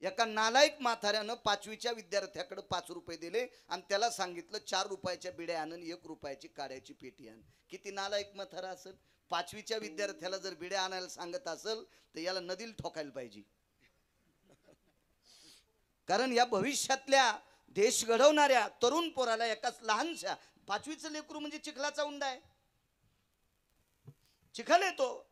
एका नालायक म्हाताऱ्यानं 5वीच्या विद्यार्थ्याकडे 5 रुपये दिले आणि त्याला सांगितलं 4 रुपयाच्या बिड्या आण 1 रुपयाची काड्याची पेटी आण. किती नालायक म्हातारा असेल. 5वीच्या विद्यार्थ्याला जर बिड्या आणायला सांगत असेल तर याला नदीला ठोकायला पाहिजे. कारण या भविष्यातल्या देश घडवणाऱ्या तरुण पोराला एकाच लहानशा 5वीचं लेकरू म्हणजे चिखलाचा उंडा आहे. चिखल येतो,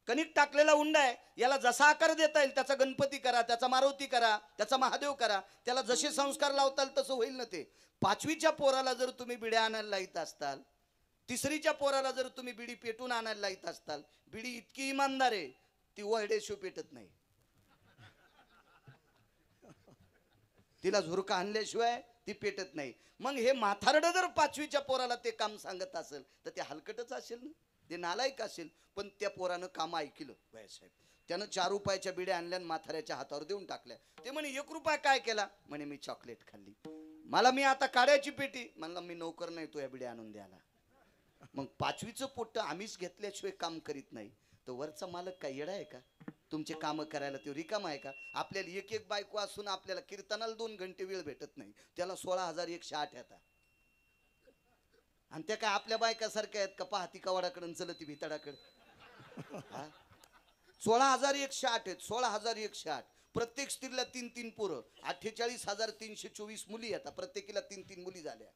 कणिक टाकलेला उंडा आहे. याला जसा आकार देता येईल त्याचा गणपती करा, त्याचा मारुती करा, त्याचा महादेव करा. त्याला जसे संस्कार लावताल तसं होईल ना ते. 5वीच्या पोराला जर तुम्ही बिड्या आणायला लाईत असताल, 3रीच्या पोराला जर तुम्ही बिडी पेटून आणायला लाईत असताल, बिडी इतकी इमानदार आहे ती वळडेशिव पेटत नाही. तिला झुरका आणल्याशिवाय ती पेटत नाही. मग हे म्हातारडं जर 5वीच्या पोराला ते काम सांगत असेल तर ते हलकटच असेल ना, ते नालायक असेल. पण त्या पोरानं काम ऐकलं बाळासाहेब. त्यानं 4 रुपयाच्या बिड्या आणल्या आणि म्हाताऱ्याच्या हातावर देऊन टाकल्या. ते म्हणे 1 रुपया काय केला? म्हणे मी चॉकलेट खाल्ली. मला मी आता काड्याची पेटी. म्हणला मी नोकर नाही तो या बिड्या आणून द्यायला. मग 5वीचं पोट्ट आम्हीच घेतल्याशिवाय काम करीत नाही तर वरचा मालक काय येडा आहे का? तुमचे काम करायला तो रिकामा आहे का? आपल्याला एक एक बायको असून आपल्याला कीर्तनाला 2 घंटे वेळ भेटत नाही. त्याला 16,108 येतात. आणि त्या काय आपल्या बायकासारख्या आहेत का? पाहती कवाडाकडून चलती भिताडाकडे. 16,108 आहेत. 16,108. प्रत्येक स्त्रीला 3-3 पोरं. 48,324 मुली येतात. प्रत्येकीला 3-3 मुली झाल्या.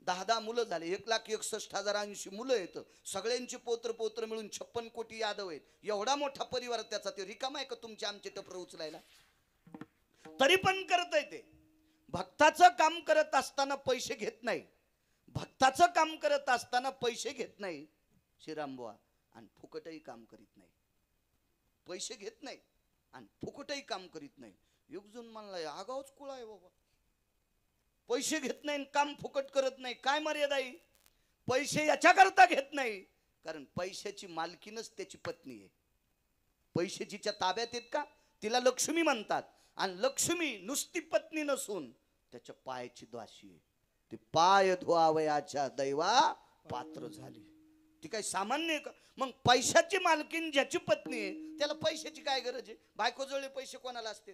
10-10 मुलं झाले. 1,61,080 मुलं येतं. सगळ्यांची पोत्र मिळून 56 कोटी यादव आहेत. एवढा मोठा परिवार त्याचा. ते रिकामा आहे का तुमचे आमचे टपर उचलायला? तरी पण करत आहे ते. भक्ताचं काम करत असताना पैसे घेत नाही. भक्ताचं काम करत असताना पैसे घेत नाही श्रीरामबुवा. आणि फुकटही काम करीत नाही. पैसे घेत नाही आणि फुकटही काम करीत नाही. युगजून म्हणला आगाऊच कुळा आहे बाबा. पैसे घेत नाही, काम फुकट करत नाही. काय मर्यादा आहे? पैसे याच्याकरता घेत नाही कारण पैशाची मालकीनच त्याची पत्नी आहे. पैसे जिच्या ताब्यात आहेत का तिला लक्ष्मी म्हणतात. आणि लक्ष्मी नुसती पत्नी नसून त्याच्या पायाची दासी आहे. ती पाय धुवावयाच्या दैवा पात्र झाली. ती काही सामान्य आहे का? मग पैशाची मालकीन ज्याची पत्नी आहे त्याला पैशाची काय गरज आहे? बायको जवळ पैसे कोणाला असते?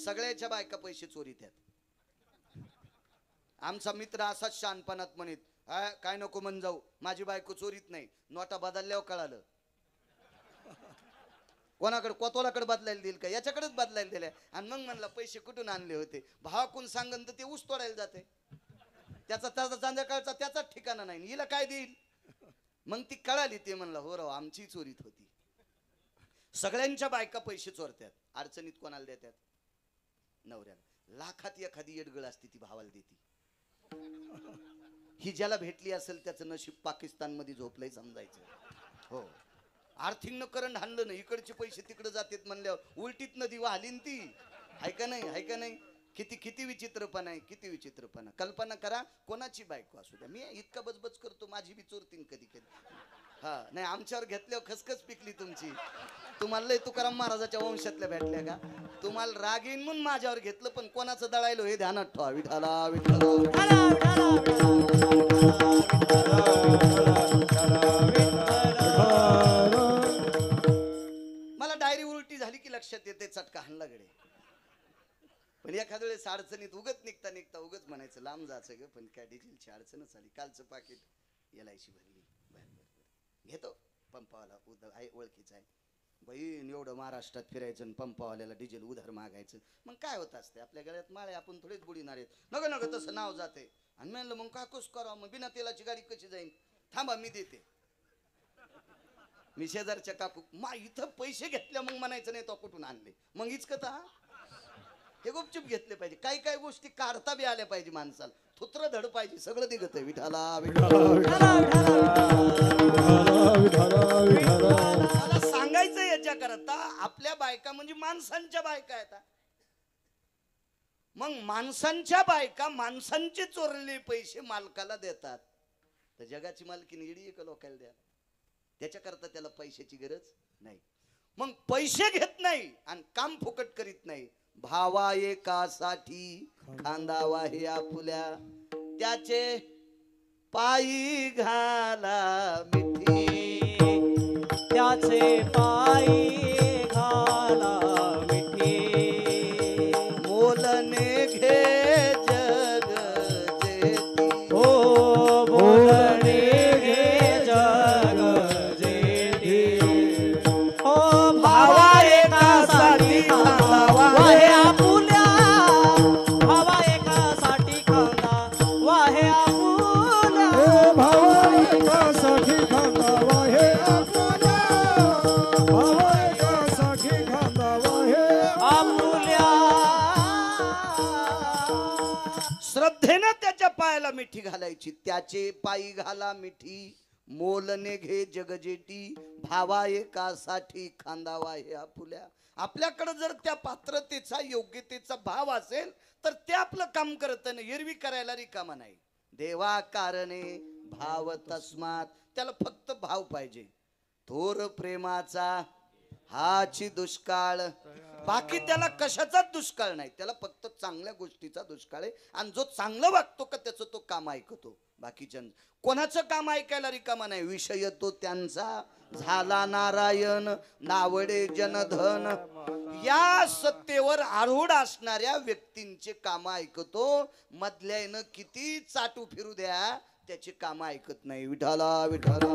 सगळ्याच्या बायका पैसे चोरीत आहेत. आमचा मित्र असाच शहाणपणात म्हणत काय नको म्हण जाऊ, माझी बायको चोरीत नाही. नोटा बदलल्यावर कळालं. कोणाकडे कोतवालाकडे बदलायला देईल का? याच्याकडेच बदलायला दिल्या. आणि मग म्हणला पैसे कुठून आणले होते? भावा कोण सांगन तर ते ऊस तोडायला जाते. त्याचा संध्याकाळचा त्याचाच ठिकाणा नाही. हिला काय देईल? मग ती कळाली. ते म्हणलं हो राव आमची चोरीत होती. सगळ्यांच्या बायका पैसे चोरतात. अडचणीत कोणाला देतात? नवऱ्याला. लाखात एखादी येडगळ असते ती भावाला देती. ही ज्याला भेटली असेल त्याचं नशीब पाकिस्तान मध्ये झोपलंय समजायचं. हो, आर्थिक न करंट हाणलं नाही. इकडचे पैसे तिकडे जातात म्हणल्यावर उलटीत नदी वाहलीन ती. हाय का नाही? हाय का नाही? किती विचित्रपणा आहे. किती विचित्रपणा. कल्पना करा कोणाची बायको असू द्या. मी इतका बजबज करतो माझी बी चोरतीन कधी कधी. हा नाही आमच्यावर घेतल्यावर खसखस पिकली तुमची. तुम्हाला लय तुकाराम महाराजाच्या वंशातल्या भेटल्या का? तुम्हाला राग येईन म्हणून माझ्यावर घेतलं. पण कोणाचं दळायलो हे ध्यानात ठेवा. विठाला विठाला मला डायरी उलटी झाली की लक्षात येते चटका हाणला गडे. पण एखाद्या वेळेस अडचणीत उगत निघता उगत म्हणायचं लांब जायचं ग. पण काय डिझेलची अडचणच आली. कालचं पाकिट LIC भरली. घेतो पंपावाला आहे ओळखीचा आहे. बहीण एवढं महाराष्ट्रात फिरायचं आणि पंपावाल्याला डिझेल उधार मागायचं. मग काय होत असते आपल्या गळ्यात माळे आपण थोडेच बुडीणार आहेत. नको तसं नाव जाते. आणि म्हणलं मग काय कस करावं? मग बिना तेलाची गाडी कशी जाईन? थांबा मी देते. मी शेजारच्या काकू इथं पैसे घेतल्या मग म्हणायचं नाही तो कुठून आणले. मग इचकत हे गुपचूप घेतले पाहिजे. काही गोष्टी काढता बी आल्या पाहिजे माणसाला. थुत्र धड पाहिजे. सगळं निघत आहे. विठाला मला सांगायचं याच्याकरता आपल्या बायका म्हणजे माणसांच्या बायका आहेत. मग माणसांच्या बायका माणसांचे चोरलेले पैसे मालकाला देतात. तर जगाची मालकीन इडी का लोकांना द्या? त्याच्याकरता त्याला पैशाची गरज नाही. मग पैसे घेत नाही आणि काम फुकट करीत नाही. भावा एकासाठी खांदावा हे आपुल्या त्याचे पायी घाला मिठी. त्याचे पायी घाला मिठी. खांद्याला मिठी घालायची, त्याचे पायी घाला मिठी, मोलने घे जगजेटी, भावा एकासाठी खांदावा हे आपुल्या. आपल्याकडे जर त्या पात्रतेचा योग्यतेचा भाव असेल तर ते आपलं काम करत नाही, एरवी करायला रिकामा नाही. देवा कारणे भाव तस्मात, त्याला फक्त भाव पाहिजे. थोर प्रेमाचा हाची दुष्काळ, बाकी त्याला कशाचाच दुष्काळ नाही, त्याला फक्त चांगल्या गोष्टीचा दुष्काळ आहे. आणि जो चांगलं वागतो का त्याचं तो काम ऐकतो, बाकीच्या कोणाचं काम ऐकायला रिकामा नाही. विषय तो त्यांचा झाला नारायण, नावडे जनधन. या सत्तेवर आरूढ असणाऱ्या व्यक्तींचे काम ऐकतो, मधल्यानं किती चाटू फिरू द्या त्याचे काम ऐकत नाही. विठाला विठाला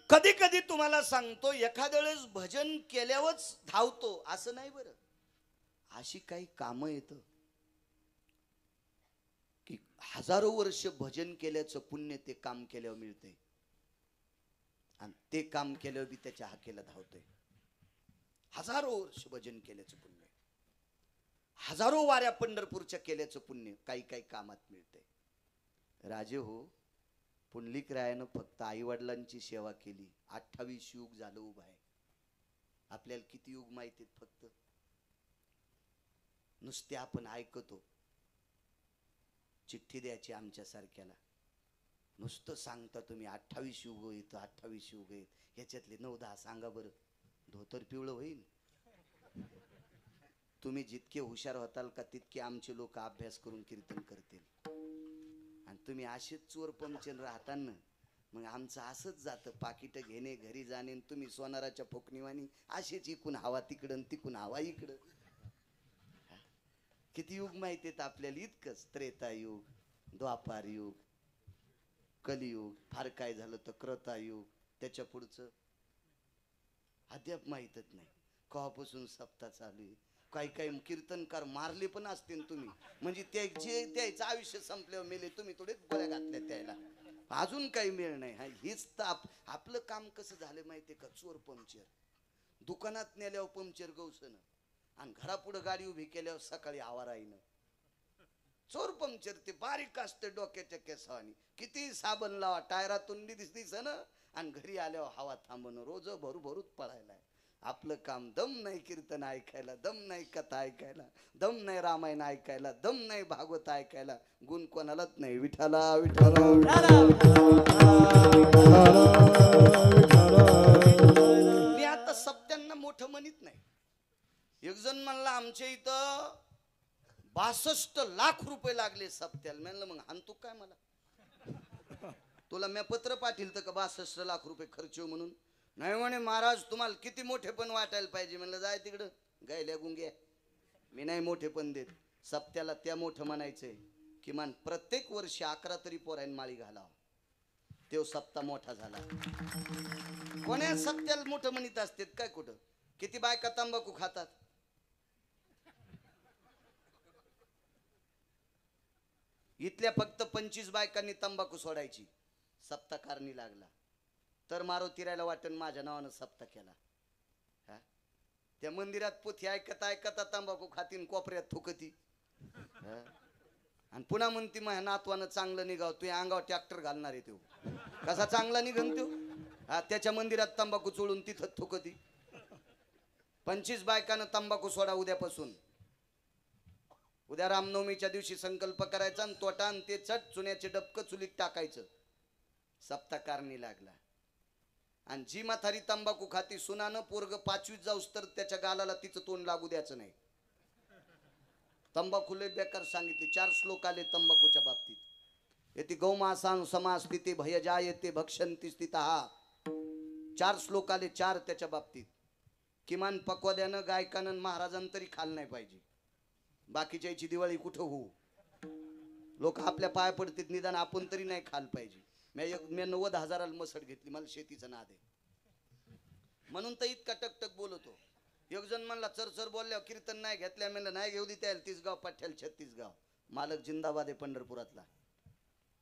कधी कधी तुम्हाला सांगतो, एखाद्या वेळेस भजन केल्यावरच धावतो असं नाही बरं. अशी काही कामं येत की हजारो वर्ष भजन केल्याचं पुण्य ते काम केल्यावर मिळते, आणि ते काम केल्यावर बी त्याच्या हाकेला धावतोय. हजारो वर्ष भजन केल्याचं पुण्य, हजारो वाऱ्या पंढरपूरच्या केल्याचं पुण्य काही काही कामात मिळते. राजे हो, पुंडलिक रायानं फक्त आई वडिलांची सेवा केली, 28 युग झालं उभा आहे. आपल्याला किती युग माहिती आहेत? फक्त नुसते आपण ऐकतो. चिठ्ठी द्यायची आमच्या सारख्याला, नुसतं सांगता तुम्ही 28 युग येत 28 युग येत, ह्याच्यातले 9-10 सांगा बरं. धोतर पिवळं होईल. तुम्ही जितके हुशार होताल का तितके आमचे लोक अभ्यास करून कीर्तन करतील. आणि तुम्ही असेच चोर पंचन राहताना मग आमचं असंच जातं, पाकिट घेणे घरी जाणे, तुम्ही सोनाराच्या फोकणीवाणी असेच इकून हवा तिकडं तिकून हवा इकडं. किती युग माहिती आहेत आपल्याला? इतकंच. त्रेतायुग, द्वापारयुग, कलियुग, फार काय झालं तर क्रतायुग, त्याच्या पुढचं अद्याप माहीतच नाही. कवापासून सप्ताह चालू आहे. काही काही कीर्तनकार मारले पण असतील तुम्ही, म्हणजे ते जे त्याचं आयुष्य संपल्यावर मेले, तुम्ही थोडेच गोळ्या घातल्या त्याला, अजून काही मिळ नाही. हा हेच तर आपलं काम कसं झालं माहितीये का? चोर पंक्चर. दुकानात नेल्यावर पंक्चर गवसन, आणि घरापुढे गाडी उभी केल्यावर सकाळी आवाराईनं. चोर पंक्चर ते बारीक असते डोक्याच्या केसावानी, किती साबण लावा टायरातून दिस ना, आणि घरी आल्यावर हवा थांबणं, रोज भरू भरूच पळायला. आपलं काम दम नाही कीर्तन ऐकायला, दम नाही कथा ऐकायला, दम नाही रामायण ऐकायला, दम नाही भागवत ऐकायला, गुण कोणालाच नाही. विठाला विठाला. मी आता सप्त्यांना मोठं म्हणत नाही. एक जण म्हणला आमच्या इथं 62 लाख रुपये लागले सप्त्याला. म्हणलं मग आणतो काय मला? तुला मी पत्र पाठील का 62 लाख रुपये खर्च म्हणून? नाही म्हणे महाराज तुम्हाला किती मोठे पण वाटायला पाहिजे. म्हणलं जाय तिकडं गायल्या गुंग्या, मी नाही मोठे पण देत. सप्त्याला त्या मोठं म्हणायचंय, किमान प्रत्येक वर्षी 11 तरी पोरांनी माळी घालावं, तो सप्ताह मोठा झाला. कोण्या सप्त्याला मोठं म्हणत असतात काय? कुठं किती बायका तंबाखू खातात? इथल्या फक्त 25 बायकांनी तंबाखू सोडायची. सप्ताह कारणी लागला तर मारुतीरायला वाटण माझ्या नावानं सप्ताह केला. हा, त्या मंदिरात पोथी ऐकत ऐकता तंबाखू खातीन, कोपऱ्यात थुकती, आणि पुन्हा म्हणती माझ्या नातवानं चांगलं निघाव, तू अंगावर ट्रॅक्टर घालणार आहे तो कसा चांगला निघन तो? हा, त्याच्या मंदिरात तंबाखू चोळून तिथं थुकती. 25 बायकानं तंबाखू सोडा उद्यापासून. उद्या रामनवमीच्या दिवशी संकल्प करायचा, आणि तोटा आणि ते चट चुन्याचे डबकं चुलीत टाकायचं. सप्ताह कारणी लागला. आणि जी म्हातारी तंबाखू खाती सुनानं पोरग 5वीत जाऊस तर त्याच्या गालाला तिचं तोंड लागू द्यायचं नाही. तंबाखू लय बेकार सांगितले. 4 श्लोक आले तंबाखूच्या बाबतीत. येते गौमासां समास्थिते भयजायते भक्षंती स्थितः. 4 श्लोक आले, 4 त्याच्या बाबतीत. किमान पक्वाद्यानं गायकानं महाराजांना तरी खाल नाही पाहिजे. बाकीच्याची दिवाळी कुठं होऊ, लोक आपल्या पाया पडतात, निदान आपण तरी नाही खाल पाहिजे. मी 90,000 मसड घेतली, मला शेतीचं नाद आहे म्हणून तर इतका टकटक बोलतो. एक जण म्हणला चरचर बोलल्यावर कीर्तन नाही घेतल्या. म्हणलं नाही घेऊ दे, त्याला 30 गाव पाठ्याल 36 गाव. मालक जिंदाबाद आहे पंढरपुरातला.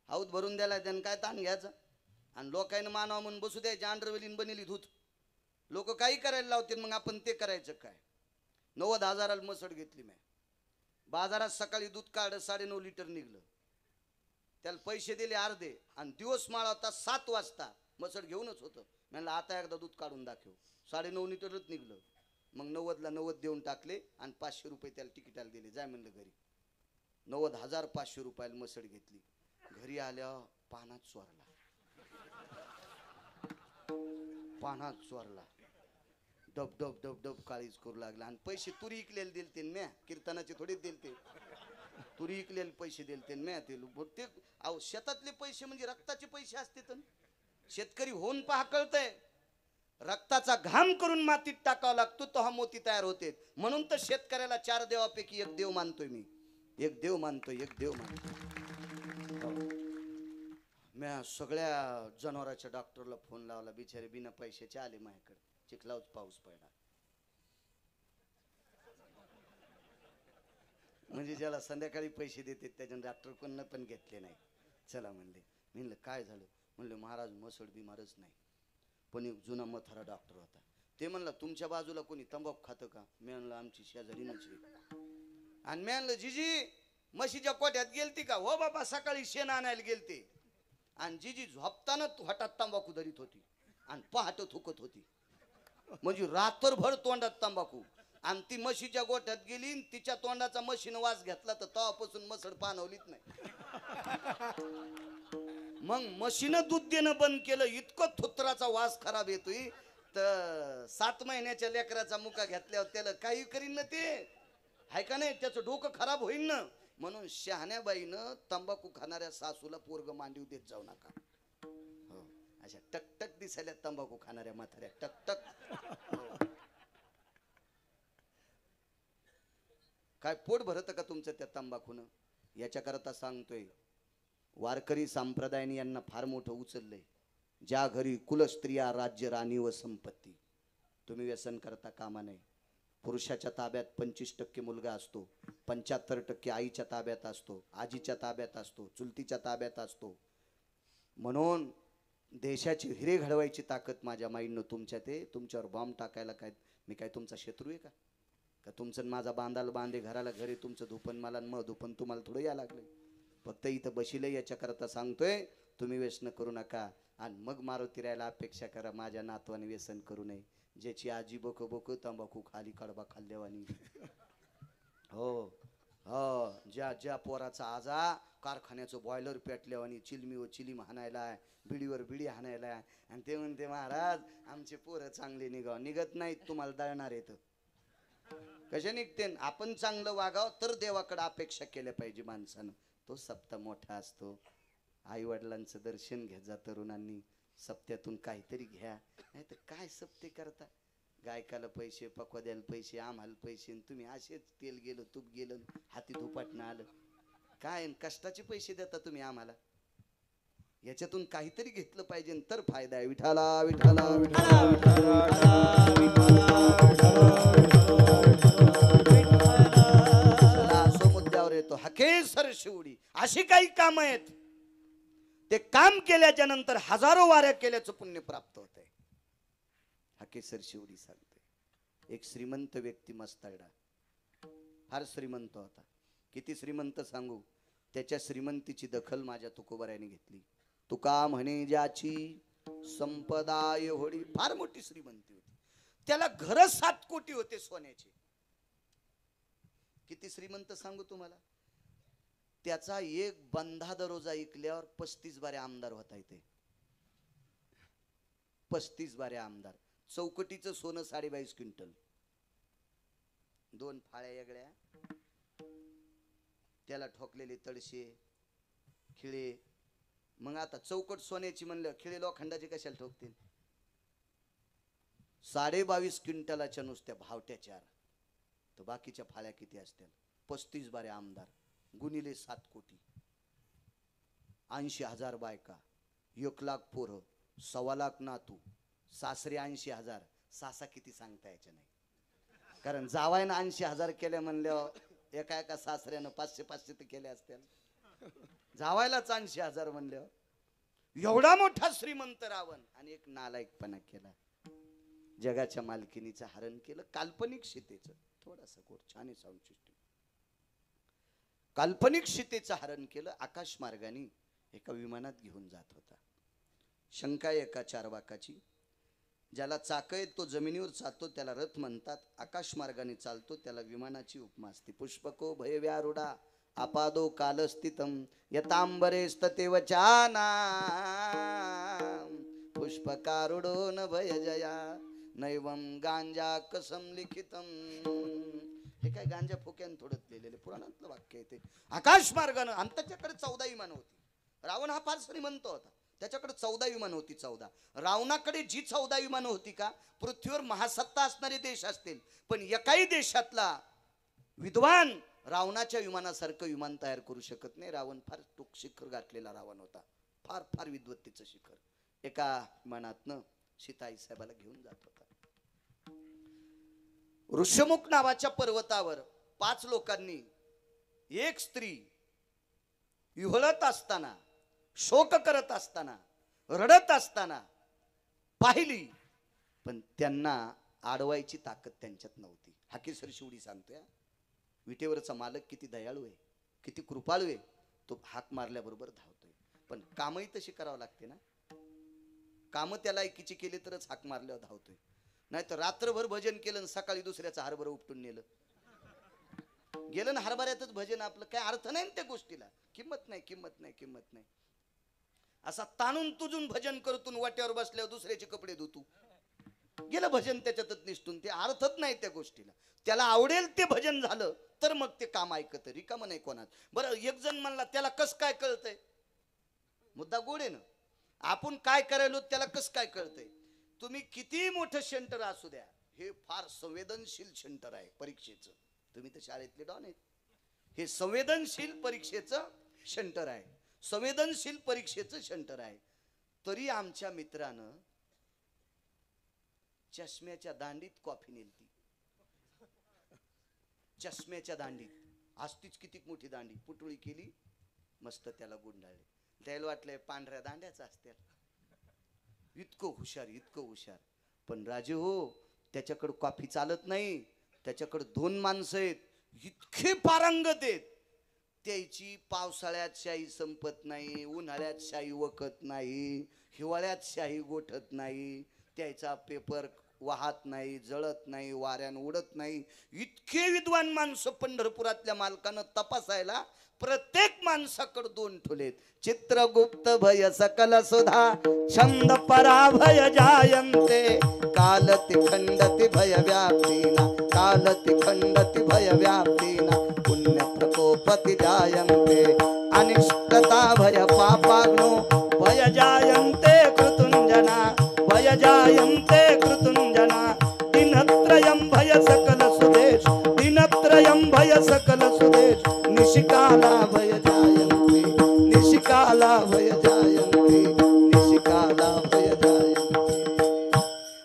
हाऊत भरून द्यायला त्यानं काय ताण घ्यायचा, आणि लोकांना मानावं म्हणून बसू द्यायचे. अंडरवेलीन बनेली धूत लोक काही करायला लावतील, मग आपण ते करायचं काय? 90,000 मसड घेतली मी बाजारात. सकाळी दूध काढ 9.5 लिटर निघलं. त्याला पैसे दिले अर्धे, आणि दिवस माळा होता 7 वाजता मसड घेऊनच होतं. म्हणलं आता एकदा दूध काढून दाखव. 9.5 लिटरच निघलं. मग 90ला 90 देऊन टाकले आणि 500 रुपये त्याला तिकिटाला दिले. जाय म्हणलं घरी. 90,500 रुपयाला मसड घेतली. घरी आल्या पानात चोरला. पानात चोरला. डब डब डब डब काळीच करू लागला. आणि पैसे तुरी इकलेले दिलते म्या, कीर्तनाचे थोडे दिलते. तुरी इकलेले पैसे दिलते म्या. ते अहो शेतातले पैसे म्हणजे रक्ताचे पैसे असते. तर शेतकरी होऊन पहा कळतंय. रक्ताचा घाम करून मातीत टाकावा लागतो तो हा मोती तयार होते. म्हणून तर शेतकऱ्याला 4 देवापैकी एक देव मानतोय मी. एक देव मानतोय, एक देव मानतोय. म्या सगळ्या जनावराच्या डॉक्टरला फोन लावला. बिचारे बिना पैशाचे आले माझ्याकडे. चिखलाच पाऊस पडला. म्हणजे ज्याला संध्याकाळी पैसे देते त्याच्या डॉक्टर कोण पण घेतले नाही. चला म्हणले. म्हणलं काय झालं? म्हणलं महाराज मसड बिमारच नाही, पण एक जुना मथारा डॉक्टर होता. ते म्हणलं तुमच्या बाजूला कोणी तंबाखू खातं का? मी म्हणलं आमची शेजारीनच आहे. आणि मी म्हणलं जीजी म्हशीच्या कोट्यात गेलती का? हो बाबा सकाळी शेण आणायला गेलते. आणि जीजी झोपताना हातात तंबाखू धरीत होती आणि पहाट थुकत होती. म्हणजे रात्रभर तोंडात तंबाखू. आणि ती म्हशीच्या गोठ्यात गेली, तिच्या तोंडाचा म्हशीनं वास घेतला तर तेव्हापासून मसड पाणवलीच नाही. मग म्हशीनं दूध देणं बंद केलं. इतकं थुत्राचा वास खराब येतोय. तर 7 महिन्याच्या लेकराचा मुका घेतल्यावर त्याला काही करीन ना ते, हाय का नाही? त्याचं डोकं खराब होईल ना. म्हणून शहाण्या बाईनं तंबाखू खाणाऱ्या सासूला पोरग मांडीव देत जाऊ नका. हो, अशा टकटक दिसायला तंबाखू खाणाऱ्या म्हाताऱ्या टकटक. काय पोट भरत का तुमचं त्या तंबाखून? याच्याकरता सांगतोय, वारकरी संप्रदायाने यांना फार मोठं उचललंय. ज्या घरी कुलस्त्रिया राज्य राणी व संपत्ती. तुम्ही व्यसन करता कामा नये. पुरुषाच्या ताब्यात 25% मुलगा असतो, 75% आईच्या ताब्यात असतो, आजीच्या ताब्यात असतो, चुलतीच्या ताब्यात असतो. म्हणून देशाची हिरे घडवायची ताकद माझ्या माईंनो तुमच्यात आहे. तुमच्यावर बॉम्ब टाकायला काय मी काय तुमचा शत्रू आहे का? का तुमचं माझा बांधाल बांधे घराला घरी तुमचं धुपन मला मग धुपन तुम्हाला थोडं या लागलं. फक्त इथं बशिले याच्याकरता सांगतोय तुम्ही व्यसन करू नका. आणि मग मारुती राहायला अपेक्षा करा माझ्या नातवाने व्यसन करू नये. ज्याची आजी बोक बोक तंबाखू खाली कडबा खाल्ल्यावानी. हो हो, ज्या पोराचा आजा कारखान्याचं बॉयलर पेटल्यावानी चिलमीवर चिलीम हाणायला, बिडीवर बिडी हाणायला. आणि ते म्हणते महाराज आमचे पोरं चांगले निघाव. निघत नाहीत, तुम्हाला दळणार येत. कशा निघते? आपण चांगलं वागावं तर देवाकडे अपेक्षा केल्या पाहिजे माणसानं. तो सप्ताह मोठा असतो. आई वडिलांचं दर्शन घ्या जा तरुणांनी. सप्त्यातून काहीतरी घ्या. नाही तर काय सप्ते करता? गायकाला पैसे, पक्वाद्याला पैसे, आम्हाला पैसे, तुम्ही असेच तेल गेलं तूप गेलं हाती धुपाटणं आलं. काय कष्टाचे पैसे देता तुम्ही आम्हाला? याच्यातून काहीतरी घेतलं पाहिजे तर फायदा आहे. विठाला विठाला असो मुद्द्यावर येतो. हकेसर शिवडी अशी काही काम आहेत. ते काम केल्याच्या नंतर हजारो वाऱ्या केल्याचं पुण्य प्राप्त होत आहे. हकेसर शिवडी सांगते. एक श्रीमंत व्यक्ती मस्ताडा, फार श्रीमंत होता. किती श्रीमंत सांगू? त्याच्या श्रीमंतीची दखल माझ्या तुकोबाऱ्याने घेतली. तुका म्हणे ज्याची संपदा एवढी. फार मोठी श्रीमंती होती. त्याला घर 7 कोटी होते सोन्याचे. किती श्रीमंत सांगू तुम्हाला? त्याचा एक बंधा दरोजा ऐकल्यावर 35 बारे आमदार होता येते. 35 बारे आमदार. चौकटीचं सोनं 22.5 क्विंटल. 2 फाळ्या वेगळ्या, त्याला ठोकलेले तळशे खिळे. मग आता चौकट सोन्याची म्हणलं, खिळे लोखंडाचे कशाला ठोकतील? 22.5 क्विंटलाच्या नुसत्या भावट्या 4. तर बाकीच्या फाळ्या किती असतील? 35 बारे आमदार गुणिले 7 कोटी. 80,000 बायका, 1 लाख पोरं, 1.25 लाख नातू, सासरे 80,000. सासा किती सांगता यायच्या नाही. कारण जावायनं 80,000 केल्या म्हणल्यावर एका एका सासऱ्यानं 500-500 तर केले असतील. जावायलाच 80,000 म्हणल्यावर एवढा मोठा श्रीमंत रावण. आणि एक नालायकपणा केला. जगाच्या मालकिनीचं हरण केलं. काल्पनिक सीतेचं थोडासा कोड छान आहे साऊंड सिस्टीम. काल्पनिक सीतेचं हरण केलं. आकाश मार्गाने एका विमानात घेऊन जात होता. शंका एका चारवाकाची. ज्याला चाक आहेत तो जमिनीवर चालतो त्याला रथ म्हणतात. आकाश मार्गाने चालतो त्याला विमानाची उपमा असते. पुष्पको भयव्यारूढा आपादो कालस्थितम यतांबरेस्ततेव चाना पुष्पकारुडो न भयजया नैवम गांजा कसम लिखितम. हे काय गांजा फुक्यान थोडं लिहिलेले पुराणातलं वाक्य आहे ते. आकाश मार्गानं. आणि त्याच्याकडे 14 विमानं होती. रावण हा फार श्रीमंत होता. त्याच्याकडे 14 विमानं होती. 14. रावणाकडे जी 14 विमानं होती का, पृथ्वीवर महासत्ता असणारे देश असतील पण एकाही देशातला विद्वान रावणाच्या विमानासारखं विमान तयार करू शकत नाही. रावण फार टोक शिखर गाठलेला रावण होता. फार फार विद्वत्तेचं शिखर. एका विमानातनं सीताई साहेबाला घेऊन जात होता. ऋषमुख नावाच्या पर्वतावर 5 लोकांनी एक स्त्री विव्हळत असताना, शोक करत असताना, रडत असताना पाहिली, पण त्यांना आडवायची ताकद त्यांच्यात नव्हती. हाकेसर शिवडी सांगतोय. विटेवरचा मालक किती दयाळू आहे, किती कृपाळू आहे. तो हाक मारल्याबरोबर धावतोय. पण कामही तशी करावं लागते ना. काम त्याला एकीची केली तरच हाक मारल्यावर धावतोय. नाही तर रात्रभर भजन केलं सकाळी दुसऱ्याचं हरभरं उपटून नेलं गेलं ना हरभऱ्यातच भजन. आपलं काय अर्थ नाही त्या गोष्टीला. किंमत नाही, किंमत नाही, किंमत नाही. असा ताणून तुजून भजन करतून वाट्यावर बसल्यावर दुसऱ्याचे कपडे धुतू गेलं भजन त्याच्यातच निसटून. ते अर्थच नाही त्या गोष्टीला. त्याला आवडेल ते भजन झालं तर मग ते काम ऐकत. रिकाम नाही कोणात. बरं एक जण म्हणला त्याला कस काय कळतंय. मुद्दा गोड आहे ना. आपण काय करायलो त्याला कस काय कळतंय. तुम्ही किती मोठं सेंटर असू द्या, हे फार संवेदनशील सेंटर आहे परीक्षेचं. तुम्ही तर शाळेतले डॉन आहेत. हे संवेदनशील परीक्षेचं सेंटर आहे. संवेदनशील परीक्षेचं सेंटर आहे. तरी आमच्या मित्रानं चष्म्याच्या दांडीत कॉफी नेलती. चष्म्याच्या दांडीत असतीच किती मोठी दांडी पुटुळी केली, मस्त त्याला गुंडाळले. त्याला वाटलंय पांढऱ्या दांड्याच असत्या. इतकं हुशार, इतकं हुशार. पण राजे हो, त्याच्याकडे कॉफी चालत नाही. त्याच्याकडे 2 माणसं आहेत, इतके पारंगत आहेत. त्याची पावसाळ्यात शाही संपत नाही, उन्हाळ्यात शाही वखत नाही, हिवाळ्यात शाही गोठत नाही. त्याचा पेपर वाहत नाही, जळत नाही, वाऱ्यानं उडत नाही. इतके विद्वान माणसं पंढरपुरातल्या मालकानं तपासायला प्रत्येक माणसाकडे 2 ठेवलेत. चित्रगुप्त भय सकल सुधा छंद पराभय जायन्ते कालति खंडति भय व्याप्तीना कालति खंडति भय व्याप्तीना पुण्य प्रकोपति जायन्ते अनिष्टता भय पापाग्नो भय जायन्ते कृतुंजना भय जायन्ते कृतुंजना दिनत्रयं भय सकल सुदेश दिनत्रयं भय सकल सुदेश निशिकाला भय जायन्ते निशिकाला भय जायन्ते निशिकाला भय जायन्ते.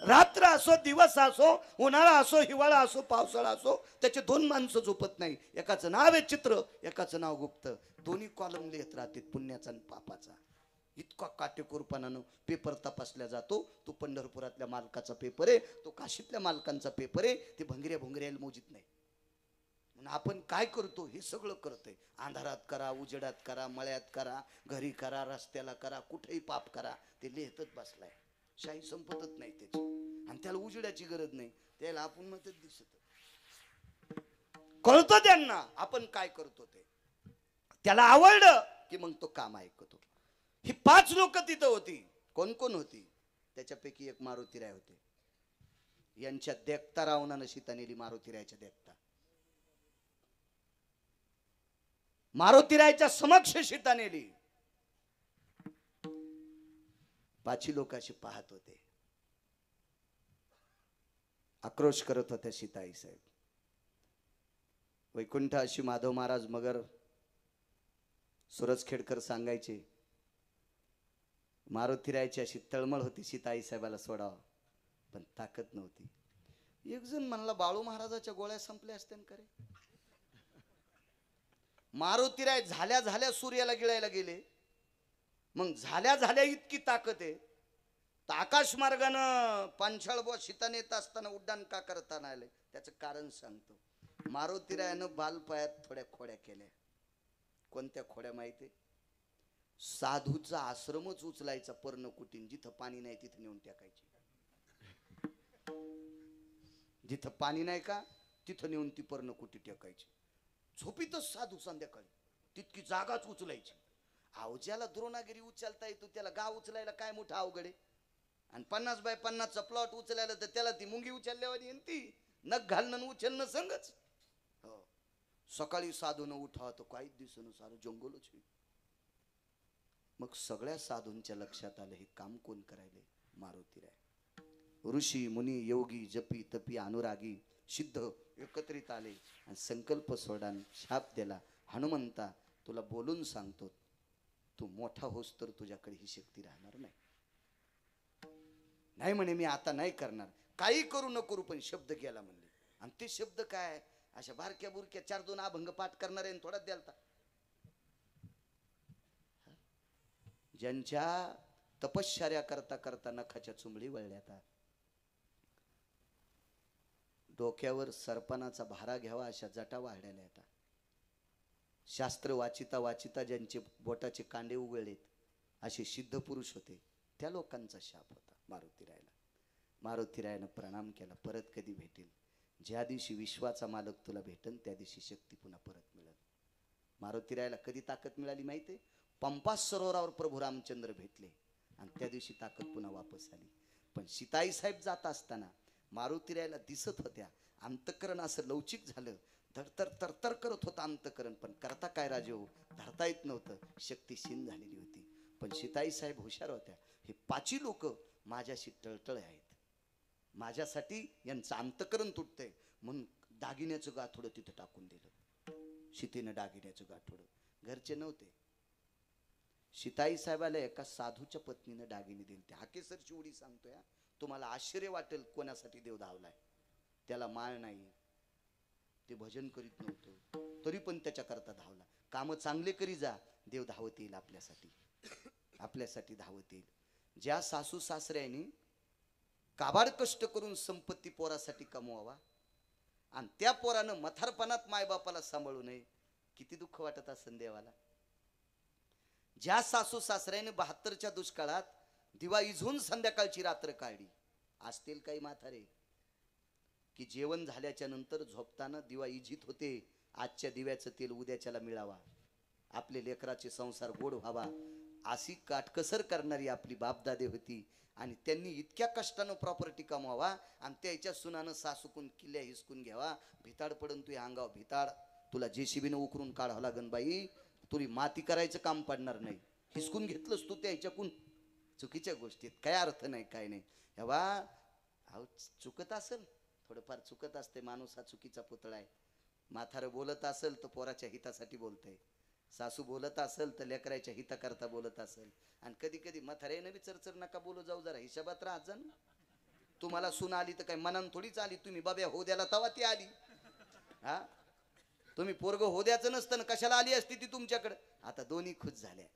रात्र असो दिवस असो, उन्हाळा असो हिवाळा असो पावसाळा असो, त्याचे 2 माणसं झोपत नाही. एकाचं नाव आहे चित्र, एकाचं नाव गुप्त. दोन्ही कॉलम लिहित राहतात पुण्याचा आणि पापाचा. इतका काटेकोरपणानं पेपर तपासला जातो. तो पंढरपुरातल्या मालकाचा पेपर आहे, तो काशीतल्या मालकांचा पेपर आहे. ते भंगऱ्या भोंगऱ्याला मोजित नाही. आपण काय करतो हे सगळं करतोय. अंधारात करा, उजेडात करा, मळ्यात करा, घरी करा, रस्त्याला करा, कुठेही पाप करा. ते लिहितच बसलाय. शाही संपतच नाही त्याची. आणि त्याला उजेडाची गरज नाही. त्याला आपण म्हणत दिसत कळतं त्यांना आपण काय करतो ते. त्याला आवडलं की मग तो काम ऐकतो. ही 5 लोक तिथं होती. कोण कोण होती. त्याच्यापैकी एक मारुतीराय होते. यांच्या देखता रावणानं सीता नेली. मारुतीरायच्या देखता मारुतीरायच्या समक्ष सीता नेली. 5 लोक अशी पाहत होते, आक्रोश करत होत्या सीताई साहेब. वैकुंठ अशी माधव महाराज मगर सुरजखेडकर सांगायचे. मारुतीरायची अशी तळमळ होती सीताई साहेबाला सोडावं, पण ताकद नव्हती. एक जण म्हणला बाळू महाराजाच्या गोळ्या संपल्या असत्या का रे. मारुतीराय झाल्या झाल्या सूर्याला गिळायला गेले. मग झाल्या झाल्या इतकी ताकद आहे तर आकाश मार्गानं पांचाळ बुवा सीता नेत असताना उड्डाण का करता नाही आले त्याचं कारण सांगतो. मारुतीरायानं बालपायात थोड्या खोड्या केल्या. कोणत्या खोड्या माहिती? साधूचा आश्रमच उचलायचा पर्णकुटीन, जिथं पाणी नाही तिथं नेऊन टाकायची. जिथं पाणी नाही का तिथं नेऊन ती पर्णकुटी टाकायची. झोपीतच साधू संध्याकाळी तितकी जागाच उचलायची. अहो ज्याला द्रोणागिरी उचलता येतो त्याला गाव उचलायला काय मोठं अवघड आहे. आणि 50 बाय 50चा प्लॉट उचलायला तर त्याला ती मुंगी उचलल्यावर येईन ती नख घालणं उचलणं संगच. हो सकाळी साधून उठा तर काहीच दिसणं सारं जंगलच आहे. मग सगळ्या साधूंच्या लक्षात आलं हे काम कोण करायले? मारुतीराय. ऋषी मुनी योगी जपी तपी अनुरागी सिद्ध एकत्रित आले आणि संकल्प सोडा शाप दिला. हनुमंता तुला बोलून सांगतो तू मोठा होस तर तुझ्याकडे ही शक्ती राहणार नाही. नाही म्हणे मी आता नाही करणार, काही करू न करू पण शब्द गेला म्हणले. आणि ते शब्द काय? अशा बारक्या बुरक्या 4-2 अभंग पाठ करणारे थोडा द्यालता. ज्यांच्या तपश्चर्या करता करता नखाच्या चुंबडी वळल्यात, डोक्यावर सरपणाचा भारा घ्यावा अशा जटा वाढल्या येतात. शास्त्र वाचिता वाचिता ज्यांचे बोटाचे कांडे उघडलेत असे सिद्ध पुरुष होते, त्या लोकांचा शाप होता मारुतीरायाला. मारुतीरायानं प्रणाम केला. परत कधी भेटेल? ज्या दिवशी विश्वाचा मालक तुला भेटन त्या दिवशी शक्ती पुन्हा परत मिळेल. मारुतीरायाला कधी ताकद मिळाली माहिती? पंपा सरोवरावर प्रभू रामचंद्र भेटले आणि त्या दिवशी ताकद पुन्हा वापस आली. पण सीताई साहेब जात असताना मारुतीरायाला दिसत होत्या अंतकरण असं लवचिक झालं, धडतर तरतर करत होतं अंतकरण, पण करता काय राजे हो, धरता येत नव्हतं, शक्ती क्षीण झालेली होती. पण सीताई साहेब हुशार होत्या. हे 5 लोक माझ्याशी टळटळ आहेत, माझ्यासाठी यांचं अंतकरण तुटतंय म्हणून दागिन्याचं गाठोडं तिथं टाकून दिलं. सीतेनं दागिन्याचं गाठोडं, घरचे नव्हते. सीताई साहेबाला एका साधूच्या पत्नीनं दागिने दिले. ते हाकेसरची उडी सांगतोय, तुम्हाला आश्चर्य वाटेल कोणासाठी देव धावलाय. त्याला माळ नाही, ते भजन करीत नव्हतं, तरी पण त्याच्या करता धावला. काम चांगले करी जा, देव धावत येईल आपल्यासाठी, आपल्यासाठी धावत येईल. ज्या सासू सासऱ्यांनी काबाड कष्ट करून संपत्ती पोरासाठी कमवावा आणि त्या पोरानं म्हातारपणात मायबापाला सांभाळू नये, किती दुःख वाटत असेल देवाला. ज्या सासू सासऱ्याने 72च्या दुष्काळात दिवा इझून संध्याकाळची रात्र काढली, असतील काही म्हातारे की जेवण झाल्याच्या नंतर झोपताना दिवा इझित होते, आजच्या दिव्याचं तेल उद्याच्याला मिळावा, आपले लेकराचे संसार गोड व्हावा, अशी काटकसर करणारी आपली बापदादे होती. आणि त्यांनी इतक्या कष्टानं प्रॉपर्टी कमवावा आणि त्याच्या सुनानं सासूकून किल्ल्या हिसकून घ्यावा. भिताड पडून तू अंगाव भिताड, तुला जेसीबीनं उकरून काढावं लागन बाई, तुरी माती करायचं काम पडणार नाही. हिसकून घेतलंस तू त्याच्याकून, चुकीच्या गोष्टीत काय अर्थ नाही, काय नाही. हेवा अहो चुकत असेल, थोडंफार चुकत असते, माणूस हा चुकीचा पुतळा आहे. म्हातारं बोलत असेल तर पोराच्या हितासाठी बोलतंय, सासू बोलत असेल तर लेकराच्या हिताकरता बोलत असेल. आणि कधी कधी म्हाताऱ्यानं बी चरचर नका बोलू जाऊ, जरा हिशोबात राहत जा ना. तुम्हाला सून आली तर काही मनान थोडीच आली, तुम्ही बाब्या हो द्याला तवा ती आली. हा तुम्ही पोरग हो द्याचं नसतं कशाला आली असती ती तुमच्याकडे. आता दोन्ही खुश झाल्या.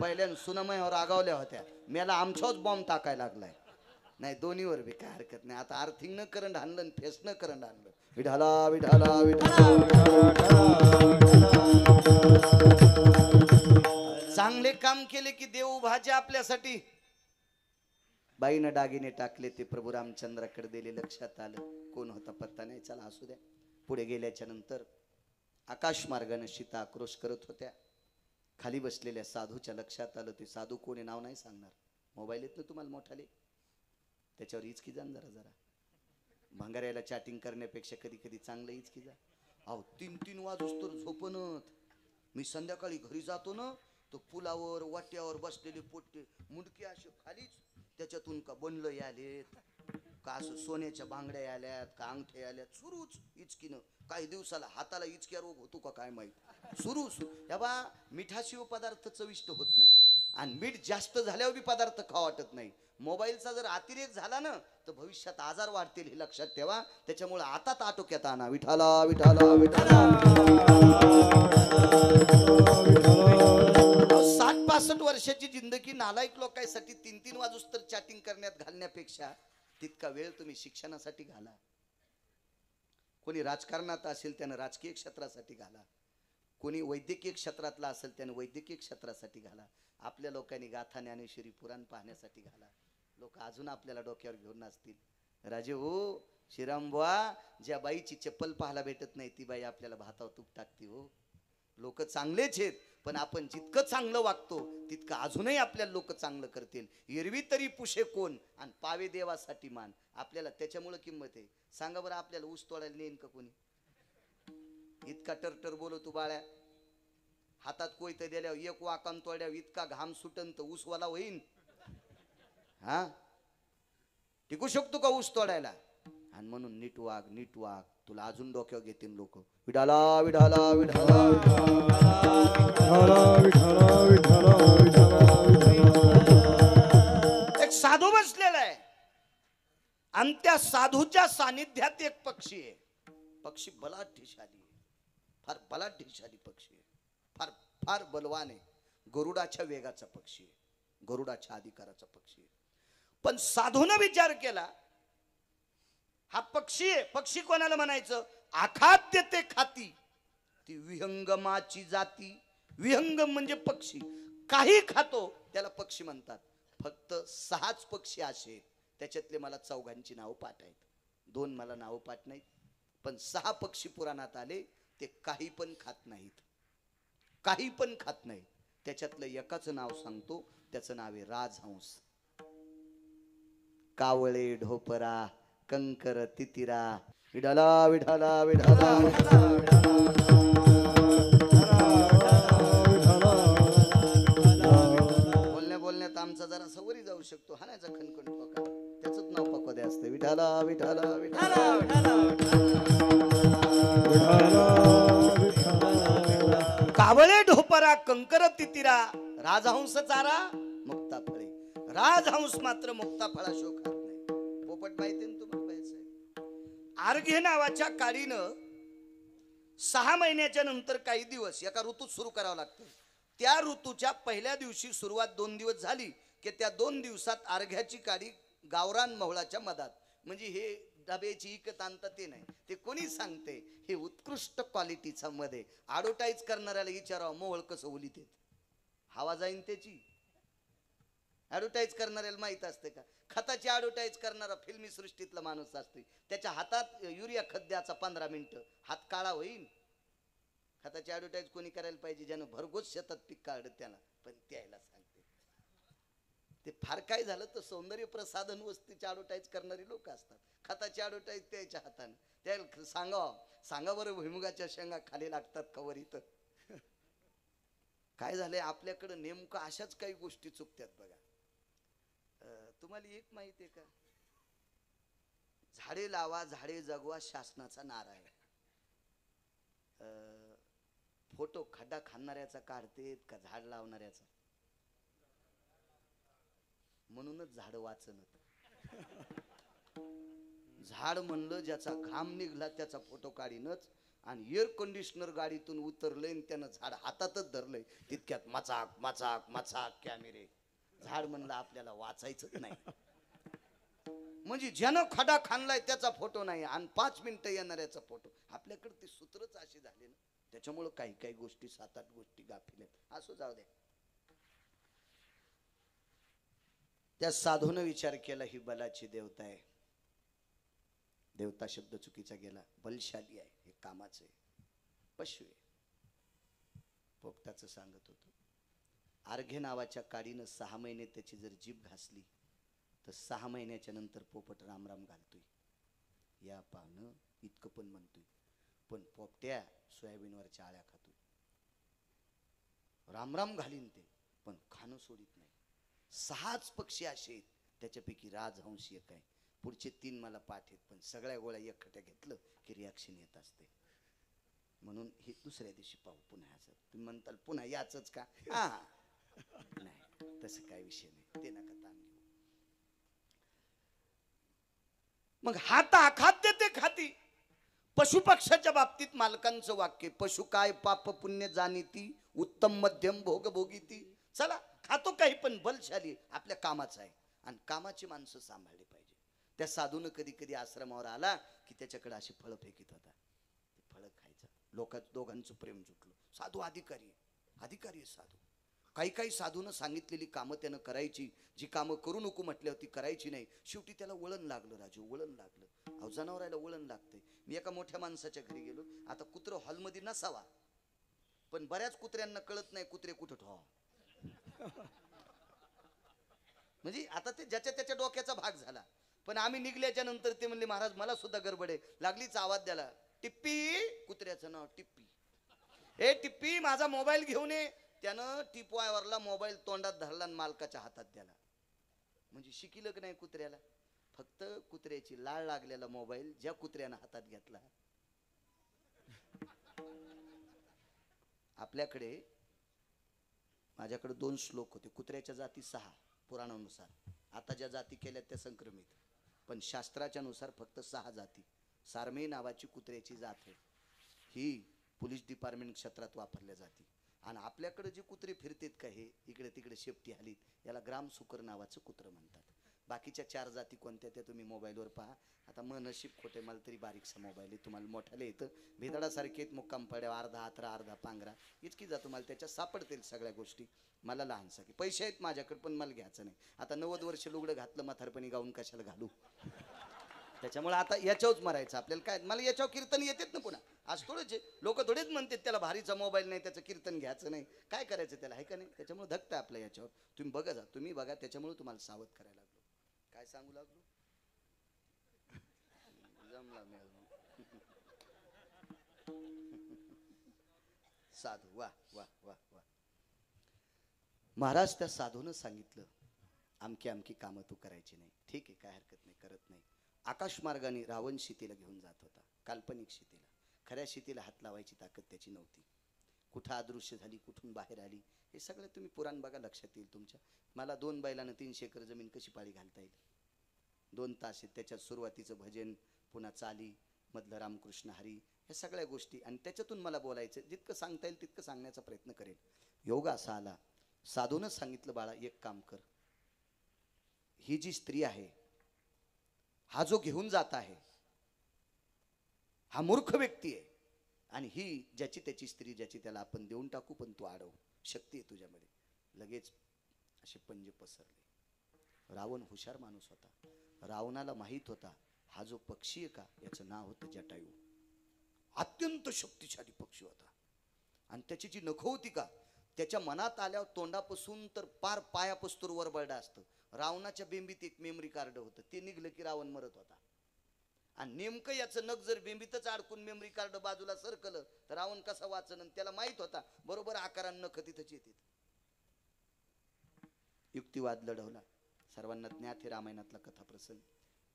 पहिल्यानं सुनामयावर रागावल्या होत्या, मेला आमच्याच बॉम्ब टाकायला लागलाय. नाही दोन्हीवर बी काय हरकत नाही. आता आर्थिंग न करंट आणलं आणि फेस न करंट आणलं. विठाला विठाला विठाला. चांगले काम केले की देव उभाचे आपल्यासाठी. बाईनं दागिने टाकले, ते प्रभू रामचंद्राकडे दिले. लक्षात आलं कोण होता पत्ता नाही, चला असू द्या. पुढे गेल्याच्या नंतर आकाश मार्गाने सीता आक्रोश करत होत्या. खाली बसलेल्या साधूच्या लक्षात आलं ते साधू कोणी नाव नाही सांगणार. मोबाईल येत ना तुम्हाला मोठाले, त्याच्यावर इचकी जा जरा जरा. भंगाऱ्याला चॅटिंग करण्यापेक्षा कधी कधी चांगलं इचकी जा. अहो 3-3 वाजूस तर झोपणत. मी संध्याकाळी घरी जातो ना, तो पुलावर वाट्यावर बसलेले पोट्टे मुंडके असे खालीच, त्याच्यातून का बनलं यालेत, का असं सोन्याच्या बांगड्या याल्यात, का अंगठ्या याल्यात, सुरूच इचकीनं. काही दिवसाला हाताला इचक्या रोग होतो का काय माहित, सुरू या बा. मिठाशिव पदार्थ चविष्ट होत नाही आणि मीठ जास्त झाल्यावर बी पदार्थ खावा वाटत नाही. मोबाईलचा जर अतिरेक झाला ना तर भविष्यात आजार वाढतील, हे लक्षात ठेवा. त्याच्यामुळे आता आटोक्यात आणा. विठाला विठाला विठाला. 60 65 वर्षाची जिंदगी नालायक लोकांसाठी 3-3 वाजूस तर चॅटिंग करण्यात घालण्यापेक्षा तितका वेळ तुम्ही शिक्षणासाठी घाला. कोणी राजकारणात असेल त्यानं राजकीय क्षेत्रासाठी घाला, कोणी वैद्यकीय क्षेत्रातला असेल त्यानं वैद्यकीय क्षेत्रासाठी घाला. आपल्या लोकांनी गाथा ज्ञानेश्वरी पुराण पाहण्यासाठी घाला. लोक अजून आपल्याला डोक्यावर घेऊन असतील. राजे हो, श्रीरामबुवा, ज्या बाईची चप्पल पाहायला भेटत नाही ती बाई आपल्याला भातावर तूप टाकते हो. लोक चांगलेच आहेत, पण आपण जितकं चांगलं वागतो तितकं अजूनही आपल्याला लोक चांगलं करतील. एरवी तरी पुशे कोण आणि पावे देवासाठी मान. आपल्याला त्याच्यामुळे किंमत आहे. सांगा बरं, आपल्याला ऊस तोडायला नेईन का कोणी? इतका टरटर बोलतो बाळ्या, हातात कोयत दिल्यावर एक वाकान तोड्यावर इतका घाम सुटन तर ऊसवाला होईन? हा, टिकू शकतो का ऊस तोडायला? आणि म्हणून नीट वाग, नीट वाग, तुला अजून डोक्यावर घेतील लोक. विठाला विठाला विठाला एक साधू बसलेला आहे आणि त्या साधूच्या सानिध्यात एक पक्षी आहे. पक्षी बलाढ्यशाली आहे, फार बलाढ्यशाली पक्षी आहे, फार फार बलवान आहे. गरुडाच्या वेगाचा पक्षी आहे, गरुडाच्या अधिकाराचा पक्षी आहे. पण साधूने विचार केला, हा पक्षी आहे. पक्षी कोणाला म्हणायचं? अखाद्य ते खाती ती विहंगमाची जाती. विहंगम म्हणजे पक्षी, काही खातो त्याला पक्षी म्हणतात. फक्त 6च पक्षी असे, त्याच्यातले मला 4घांची नावं पाठ आहेत. 2 मला नावं पाठ नाहीत, पण 6 पक्षी पुराणात आले. ते काही पण खात नाहीत, काही पण खात नाहीत. त्याच्यातलं एकाच नाव सांगतो, त्याचं नाव आहे राजहंस. कावळे, ढोपरा, कंकर, तितिरा. विठाला विठाला विठाला बोलण्यात आमचा जरा सवरी जाऊ शकतो. हाणायचा खणखण ठोका, त्याच नाव पक्वदे असते. विठाला विठाला विठाला. कावळे, ढोपरा, कंकर, तितिरा, राजहंस चारा, मुक्ता फळे. राजहंस मात्र मुक्ता फळा शो खात नाही. पोपट माहिती ना तुम्हाला? आर्घ्य नावाच्या काडीनं 6 महिन्याच्या नंतर काही दिवस एका ऋतूत सुरू करावं लागतं. त्या ऋतूच्या पहिल्या दिवशी सुरुवात 2 दिवस झाली की त्या 2 दिवसात आर्घ्याची काडी गावरान मोहळाच्या मधात. म्हणजे हे डब्याची इकत आणता ते नाही, ते कोणी सांगते? हे उत्कृष्ट क्वालिटीचा मध्ये. ॲडव्हर्टाईज करणाऱ्याला विचारावं मोहळ कसं ओलीत, हवा जाईन त्याची. ॲडव्हर्टाईज करणाऱ्याला माहित असते का? खताची ॲडव्हर्टाईज करणारा फिल्मी सृष्टीतला माणूस असतो. त्याच्या हातात युरिया खत द्याचा 15 मिनिटं, हात काळा होईल. खताची ॲडव्हर्टाईज कोणी करायला पाहिजे? ज्यानं भरघोस शेतात पीक काढत त्याला. पण त्याला सांगते ते फार काय झालं तर सौंदर्य प्रसाधन वस्तूची ॲडव्हर्टाईज करणारी लोक असतात. खताची ॲडव्हर्टाईज त्याच्या हाताने. त्याला सांगा बरं, भुईमुगाच्या शेंगा खाली लागतात कवर इथं. काय झालंय आपल्याकडे नेमकं अशाच काही गोष्टी चुकत्यात बघा. तुम्हाला एक माहिती आहे का? झाडे लावा झाडे जगवा शासनाचा नारा आहे. फोटो खड्डा खाणाऱ्याचा काढतेत का झाड लावणाऱ्याचा? म्हणूनच झाड वाचनत. झाड म्हणलं ज्याचा घाम निघला त्याचा फोटो काढीनच. आणि एअर कंडिशनर गाडीतून उतरलंय त्यानं झाड हातातच धरलंय, तितक्यात मचाक मचाक मचाक कॅमेरे. झाड म्हणलं आपल्याला वाचायचंच नाही. म्हणजे ज्यानं खडा खाणलाय त्याचा फोटो नाही आणि 5 मिनिटं येणाऱ्याचा फोटो. आपल्याकडे ते सूत्रच असे झाले ना, त्याच्यामुळे काही काही गोष्टी 7-8 गोष्टी गाफील आहेत. असो, जाऊ द्या. त्या साधून विचार केला, ही बलाची देवता आहे. देवता शब्द चुकीचा गेला, बलशाली आहे, हे कामाचं आहे, पशु आहे. पोपटाचं सांगत होतो, आर्घ्य नावाच्या काडीनं 6 महिने त्याची जर जीभ घासली तर 6 महिन्याच्या नंतर पोपट रामराम घालतोय. या पाहणं इतकं पण म्हणतोय. पण पोपट्या सोयाबीनवरच्या आळ्या खातोय. रामराम घालीन ते, पण खाणं सोडित नाही. 6च पक्षी असे आहेत, त्याच्यापैकी राजहंस एक आहे. पुढचे 3 मला पाठ आहेत, पण सगळ्या गोळ्या एकखट्या घेतलं की रिॲक्शन येत असते. म्हणून हे दुसऱ्या दिवशी पाहू पुन्हा. याचं तुम्ही म्हणताल पुन्हा याचंच का? हा, नाही तसं काय विषय नाही, ते नका ताण घेऊ. मग हाता खाद्य ते खाती. पशुपक्षाच्या बाबतीत मालकांचं वाक्य, पशु काय पाप पुण्य जाणीती, उत्तम मध्यम भोग भोगीती, चला खातो काही पण बलशाली आपल्या कामाचं आहे आणि कामाची माणसं सांभाळली पाहिजे. त्या साधून कधी कधी आश्रमावर आला की त्याच्याकडे अशी फळं फेकीत होता, ते फळं खायचं. दोघांचं प्रेम जुटलं. साधू अधिकारी आहे साधू. काही काही साधूनं सांगितलेली कामं त्यानं करायची, जी कामं करू नको म्हटल्यावर ती करायची नाही. शेवटी त्याला वळण लागलं राजू, वळण लागलं. अहो जनावराला वळण लागते. मी एका मोठ्या माणसाच्या घरी गेलो. आता कुत्रं हॉलमध्ये नसावा, पण बऱ्याच कुत्र्यांना कळत नाही कुत्रे कुठं ठेवा. म्हणजे आता ते ज्याच्या त्याच्या डोक्याचा भाग झाला. पण आम्ही निघल्याच्या नंतर ते म्हणले महाराज मला सुद्धा गडबड आहे. लागलीच आवाज द्याला, टिप्पी, कुत्र्याचं नाव टिप्पी. ए टिप्पी माझा मोबाईल घेऊन ये. त्यानं टिपवायवरला मोबाईल तोंडात धरला आणि मालकाच्या हातात द्याला. म्हणजे शिकिलं की नाही कुत्र्याला. फक्त कुत्र्याची लाळ लागलेला मोबाईल ज्या कुत्र्यानं हातात घेतला. आपल्याकडे माझ्याकडे 2 श्लोक होते. कुत्र्याच्या जाती 6 पुराणानुसार. आता ज्या जाती केल्या त्या संक्रमित, पण शास्त्राच्या नुसार फक्त 6 जाती. सारमे नावाची कुत्र्याची जात आहे, ही पोलीस डिपार्टमेंट क्षेत्रात वापरल्या जाते. आणि आपल्याकडे जे कुत्रे फिरतेत का हे इकडे तिकडे शेपटी हालीत, याला ग्राम सुकर नावाचं कुत्रं म्हणतात. बाकीच्या 4 जाती कोणत्या त्या तुम्ही मोबाईलवर पहा. आता नशीब खोटे, मला तरी बारीकसा मोबाईल आहे, तुम्हाला मोठ्याला येतं. भेदाडासारखे आहेत, मुक्काम पड्या, अर्धा हातरा अर्धा पांघरा इतकी जा तुम्हाला त्याच्यात सापडतील सगळ्या गोष्टी. मला लहानसा की पैसे आहेत माझ्याकडे, पण मला घ्यायचं नाही. आता 90 वर्ष लुगडं घातलं म्हातारपणी गाऊन कशाला घालू. त्याच्यामुळे आता याच्यावरच मरायचं आपल्याला. काय मला याच्यावर कीर्तन येतेत ना पुन्हा. आज थोडंच लोक थोडेच म्हणतात त्याला भारीचा मोबाईल नाही त्याचं कीर्तन घ्यायचं नाही. काय करायचं त्याला, आहे का नाही. त्याच्यामुळे धक्ता आपल्या याच्यावर. तुम्ही बघा जा, तुम्ही बघा. त्याच्यामुळे तुम्हाला सावध करायला लागलो. काय सांगू लागलो. जमला साधू, वा वा वा वा. महाराज त्या साधूनं सांगितलं आमकी आमकी कामं तू करायची नाही. ठीक आहे, काय हरकत नाही, करत नाही. आकाश मार्गाने रावण सीतेला घेऊन जात होता, काल्पनिक सीतेला. खऱ्या सीतेला हात लावायची ताकद त्याची नव्हती. कुठं अदृश्य झाली, कुठून बाहेर आली, हे सगळं तुम्ही पुराण बघा, लक्षात येईल तुमच्या. मला 2 बैलानं 300 एकर जमीन कशी पाळी घालता येईल. 2 तास आहेत त्याच्यात. सुरुवातीचं भजन, पुन्हा चाली, मधलं रामकृष्ण हरी, ह्या सगळ्या गोष्टी. आणि त्याच्यातून मला बोलायचं, जितकं सांगता येईल तितकं सांगण्याचा प्रयत्न करेल. योग असा आला, साधूनच सांगितलं बाळा एक काम कर. ही जी स्त्री आहे, हा जो घेऊन जात आहे, हा मूर्ख व्यक्ती आहे. आणि ही ज्याची त्याची स्त्री, ज्याची त्याला आपण देऊन टाकू, पण तू अडव. शक्ती आहे तुझ्यामध्ये. लगेच असे पंजे पसरले. रावण हुशार माणूस होता. रावणाला माहित होता हा जो पक्षी आहे का, याचं नाव होतं जटायू. अत्यंत शक्तिशाली पक्षी होता. आणि त्याची जी नख होती का, त्याच्या मनात आल्यावर तोंडापासून तर पार पायापस्तूर वर बरडा असतं. रावणाच्या बेंबीत एक मेमरी कार्ड होतं, ते निघलं की रावण मरत होता. आणि नेमकं याचं नख जर बेंबीतच अडकून मेमरी कार्ड बाजूला सरकलं तर रावण कसा वाचन. त्याला माहित होता बरोबर आकारानं नख तिथंच येतात. युक्तिवाद लढवला. सर्वांना ज्ञात आहे रामायणातला कथाप्रसंग.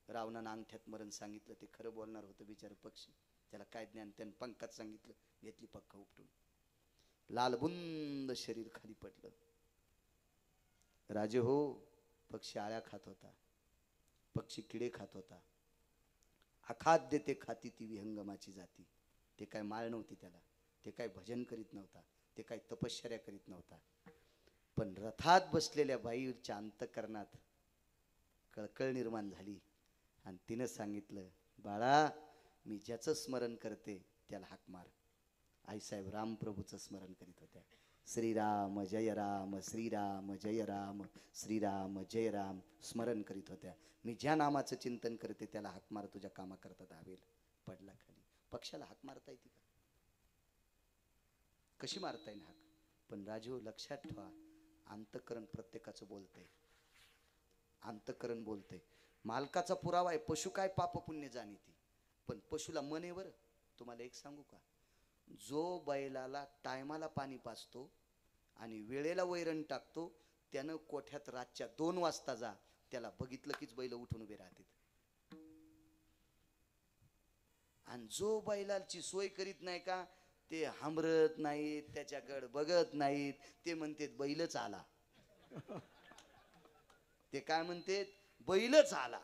रावणानं अंगठ्यात मरण सांगितलं. ते खरं बोलणार होतं बिचार पक्षी, त्याला काय ज्ञान. त्यानं पंखात सांगितलं, घेतली पक्का उपटून. लालबुंद शरीर खाली पडलं. राजे हो, पक्षी आळ्या खात होता, पक्षी किडे खात होता. अखाद्य ते खाती ती विहंगमाची जाती. ते काय माळ नव्हती त्याला, ते काय भजन करीत नव्हता, ते काय तपश्चर्या करीत नव्हता. पण रथात बसलेल्या बाईच्या अंतःकरणात कळकळ निर्माण झाली. आणि तिनं सांगितलं, बाळा मी ज्याचं स्मरण करते त्याला हाक मार. आईसाहेब रामप्रभूचं स्मरण करीत होत्या. श्रीराम जय राम, श्रीराम जय राम, श्रीराम जय राम स्मरण करीत होत्या. मी ज्या नामाचं चिंतन करते त्याला हाक मार, तुझ्या कामा करता धावेल. पडला खाली. पक्षाला हाक मारता येते का? कशी मारता येईल हाक? पण राजू लक्षात ठेवा, अंतःकरण प्रत्येकाचं बोलतंय. अंतःकरण बोलतंय. मालकाचा पुरावा आहे. पशु काय पाप पुण्य जाणीती, पण पशुला मन आहे. बरं तुम्हाला एक सांगू का, जो बैलाला टायमाला पाणी पाजतो आणि वेळेला वैरण टाकतो, त्यानं कोठ्यात रातच्या 2 वाजता जा, त्याला बघितलं कीच बैल उठून उभे राहतात. आणि जो बैलाची सोय करीत नाही का, ते हांबरत नाहीत, त्याच्याकडे बघत नाहीत, ते म्हणतात बैलच आला. ते काय म्हणतात, बैलच आला.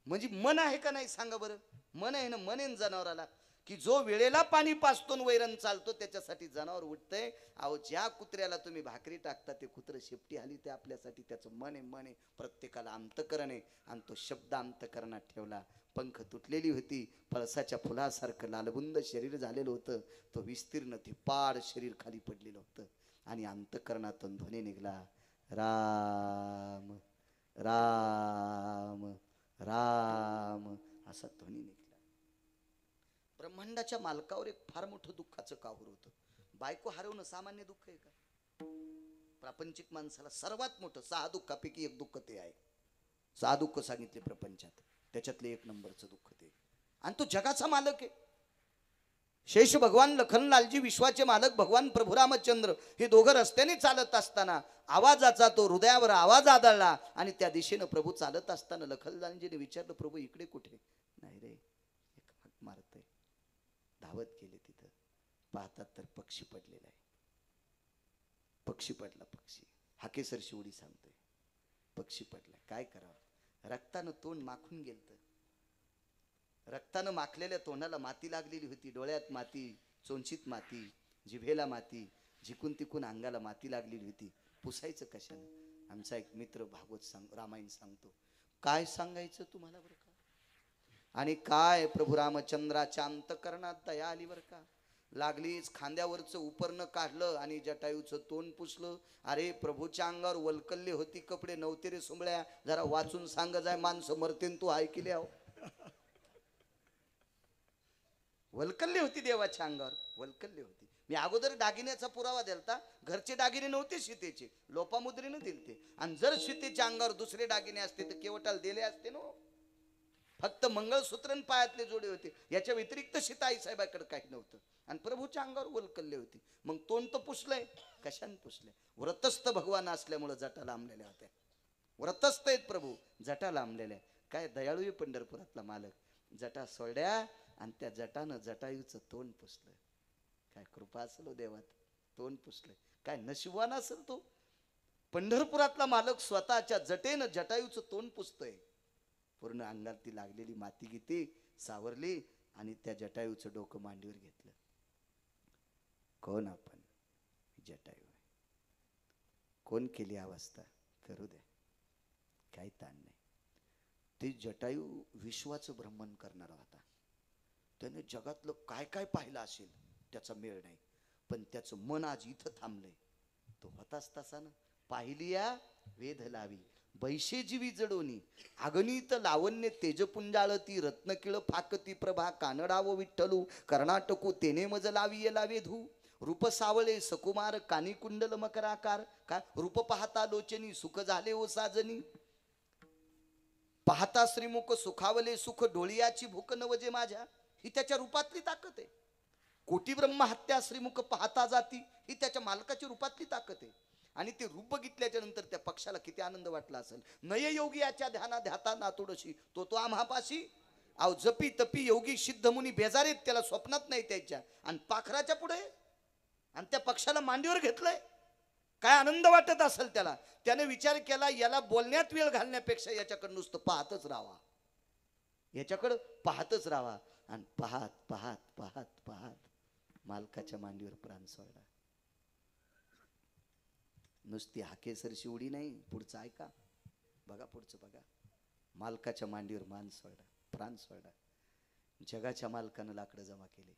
म्हणजे मन आहे का नाही सांगा बरं. मन आहे ना, मन आहे जनावराला. की जो वेळेला पाणी पाचतो न वैरण चालतो त्याच्यासाठी जनावर उठतंय. अहो ज्या कुत्र्याला तुम्ही भाकरी टाकता ते कुत्र शेपटी आली ते आपल्यासाठी. त्याचं मन आहे प्रत्येकाला अंतकरण आहे. आणि तो शब्द अंतकरणात ठेवला. पंख तुटलेली होती, पळसाच्या फुलासारखं लालबुंद शरीर झालेलं होतं. तो विस्तीर्ण ते पाड शरीर खाली पडलेलं होतं. आणि अंतकरणातून ध्वनी निघला, राम राम राम असा ध्वनी निघला. ब्रह्मांडाच्या मालकावर एक फार मोठं दुःखाचं काहूर होतं. बायको हरवणं सामान्य दुःख आहे का? प्रापंचिक माणसाला सर्वात मोठं 6 दुःखापैकी एक दुःख ते आहे. 6 दुःख सांगितले प्रपंचात, त्याच्यातले 1 नंबरचं दुःख ते. आणि तो जगाचा मालक आहे. शेष भगवान लखनलालजी विश्वाचे मालक भगवान प्रभू रामचंद्र हे दोघं रस्त्याने चालत असताना आवाजाचा तो हृदयावर आवाज आदळला. आणि त्या दिशेनं प्रभू चालत असताना लखनलालजीने विचारलं, प्रभू इकडे कुठे? नाही रे, एक हाक मारतंय. धावत गेले. तिथं पाहतात तर पक्षी पडलेला आहे. पक्षी पडला. पक्षी हाकेसर शिवडी सांगतोय, पक्षी पडला. काय करावं? रक्तानं तोंड माखून गेलत. रक्तानं माखलेल्या तोंडाला माती लागलेली होती. डोळ्यात माती, चोंचीत माती, जिभेला माती, जिकून तिकून अंगाला माती लागलेली होती. पुसायचं कशानं? आमचा एक मित्र भागवत रामायण सांगतो. काय सांगायचं तुम्हाला बरं का? आणि काय प्रभू रामचंद्राच्या अंतकरणात दया आली बरं का. लागलीच खांद्यावरचं उपरणं काढलं आणि जटायूचं तोंड पुसलं. अरे प्रभूच्या अंगावर वलकल्ले होती, कपडे नव्हते रे सुंबळ्या. जरा वाचून सांग जाय, माणसं मरतेन तू ऐकले आहो. वलकल्ले होती देवाच्या अंगावर, वलकल्ले होती. मी अगोदर दागिन्याचा पुरावा दिलता. घरचे दागिने नव्हते सीतेचे, लोपामुद्रेने दिलते. आणि जर सीतेच्या अंगावर दुसरे दागिने असते तर केवटाला दिले असते ना. फक्त मंगळसूत्र आणि पायातले जोडे होते. याच्या व्यतिरिक्त सीता आई साहेबाकडे काही नव्हतं. आणि प्रभूच्या अंगावर वलकल्ले होती. मग तोंड तर पुसलंय, कशाने पुसलंय? व्रतस्थ भगवान असल्यामुळे जटा लांबलेल्या होत्या. व्रतस्थ आहेत प्रभू, जटा लांबलेल्या. काय दयाळू आहे पंढरपुरातला मालक. जटा सोडल्या आणि त्या जटानं जटायूचं तोंड पुसलं. काय कृपा असेल हो देवात, तोंड पुसलंय. काय नशिबवान असेल तो. पंढरपुरातला मालक स्वतःच्या जटेनं जटायूचं तोंड पुसतोय. पूर्ण अंगात ती लागलेली माती गीती सावरली आणि त्या जटायूचं डोकं मांडीवर घेतलं. कोण आपण? जटायू आहे. कोण केली अवस्था? करू द्या, काही ताण नाही. ते जटायू विश्वाचं भ्रमण करणारा होता. त्याने जगातलं काय काय पाहिलं असेल त्याचा मेळ नाही, पण त्याचं मन आज इथं थांबलंय. तो होताच तसा ना. पाहिली या वेध लावी बैशे जीवी जडोनी, अगणित लावण्य तेजपुंजाळती, रत्नकिळ फाकती प्रभा, कानडावो विठ्ठलू कर्नाटकू तेने मज लावी ये लावेधू. रूप सावळे सकुमार, कानी कुंडल मकराकार. काय रूप पाहता लोचनी, सुख झाले ओ साजनी. पाहता श्रीमुख सुखावले सुख, डोळियाची भूक नवजे माझ्या. ही त्याच्या रूपातली ताकद आहे. कोटी ब्रह्म हत्या श्रीमुख पाहता जाती, ही त्याच्या मालकाची रूपातली ताकद आहे. आणि ते रूप बघितल्याच्या नंतर त्या पक्षाला किती आनंद वाटला असेल. नय योगी याच्या ध्याना ध्याता नातोडशी, तो आम्हापाशी. अहो जपी तपी योगी सिद्ध मुनी बेजारीत, त्याला स्वप्नात नाही त्याच्या. आणि पाखराच्या पुढे आणि त्या पक्षाला मांडीवर घेतलंय. काय आनंद वाटत असेल त्याला. त्याने विचार केला, याला बोलण्यात वेळ घालण्यापेक्षा याच्याकडे नुसतं पाहतच राहावा, याच्याकडे पाहतच राहावा. आणि पाहत पाहत पाहत पाहत मालकाच्या मांडीवर प्राण सोडला. नुसती हाकेसर शिवडी नाही, पुढचं ऐका, बघा पुढचं बघा. मालकाच्या मांडीवर मान सोडला, प्राण सोडला. जगाच्या मालकानं लाकडं जमा केले.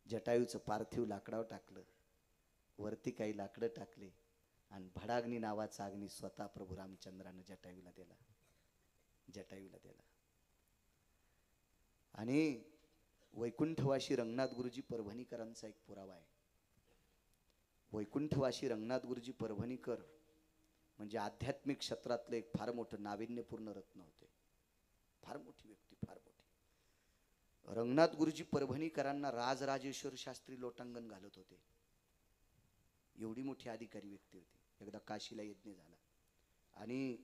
जटायूचं पार्थिव लाकडावर टाकलं, वरती काही लाकडं टाकले आणि भडाग्नी नावाचा अग्नी स्वतः प्रभू रामचंद्रानं जटायूला दिला. जटायूला दिला. आणि वैकुंठवासी रंगनाथ गुरुजी परभणीकरांचा एक पुरावा आहे. वैकुंठवासी रंगनाथ गुरुजी परभणीकर म्हणजे आध्यात्मिक क्षेत्रातले एक फार मोठं नाविन्यपूर्ण रत्न होते. फार मोठी व्यक्ती, फार मोठी. रंगनाथ गुरुजी परभणीकरांना राजराजेश्वर शास्त्री लोटांगण घालत होते. एवढी मोठी अधिकारी व्यक्ती होती. एकदा काशीला यज्ञ झाला आणि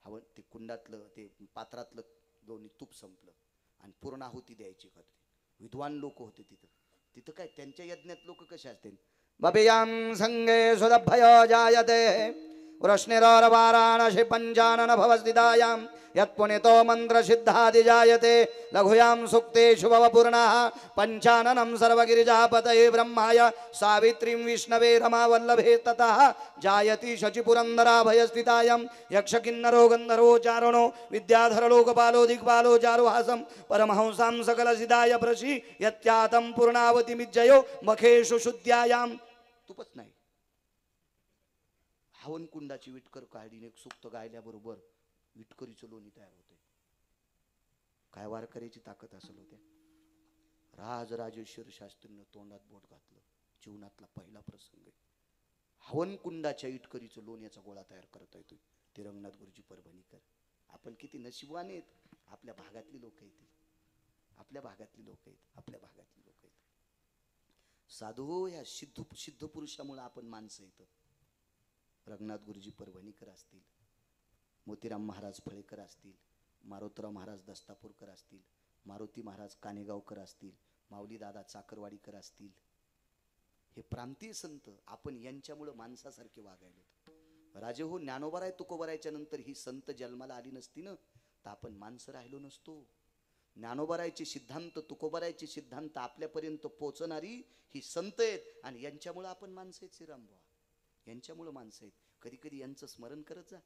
हवं ते कुंडातलं ते पात्रातलं दोन्ही तूप संपलं आणि पूर्ण आहुती द्यायची होती. विद्वान लोक होते तिथं. तिथं काय त्यांच्या यज्ञात लोक कसे असतील? बाबेयाम संगे सुदभय जायते वृष्णिरोर्वाराणसि पञ्चानन भवस्थितायां यत्पुनितो मन्त्रसिद्धादिजायते लघुयां सुक्तेषु भवपूर्णः पञ्चाननं सर्वगिरिजापतये ब्रह्माय सावित्रीं विष्णवे रमावल्लभे ततः जायति शचिपुरन्दराभयस्थितायां यक्षकिन्नरो गन्धर्वो चारणो विद्याधर लोकपालो दिक्पालो चारुहासं परमहंसां सकलसिदाय प्रसि यत्यातं पूर्णावतिमिज्जयो मखेषु शुद्ध्यायां तुपच नाही. हवन कुंडाची विटकर काढीने एक सुक्त गायल्याबरोबर विटकरीचं लोणी तयार होते. काय वारकऱ्याची ताकद असेल होत्या. राजराजेश्वर शास्त्रीनं तोंडात बोट घातलं. जीवनातला पहिला प्रसंग. हवन कुंडाच्या इटकरीचं लोण्याचा गोळा तयार करता येतोय. ते रंगनाथ गुरुजी परभणीकर. आपण किती नशिबवान आहेत. आपल्या भागातली लोक आहेत. आपल्या भागातली लोक आहेत. आपल्या भागातली लोक आहेत. साधू या सिद्ध पुरुषामुळे आपण माणसं येतं. रंगनाथ गुरुजी परभणीकर असतील, मोतीराम महाराज फळेकर असतील, मारुतराव महाराज दस्तापूरकर असतील, मारुती महाराज कानेगावकर असतील, माऊली दादा चाकरवाडीकर असतील, हे प्रांतीय संत आपण यांच्यामुळे माणसासारखे वागायलो. राजे हो, ज्ञानोबराय तुकोबरायच्या नंतर ही संत जन्माला आली नसती ना तर आपण माणसं राहिलो नसतो. ज्ञानोबरायचे सिद्धांत तुकोबरायचे सिद्धांत आपल्यापर्यंत पोहोचणारी ही संत आहेत आणि यांच्यामुळे आपण माणसं आहेत. श्रीरामबुवा यांच्यामुळे माणसं आहेत. कधी कधी यांचं स्मरण करत जा,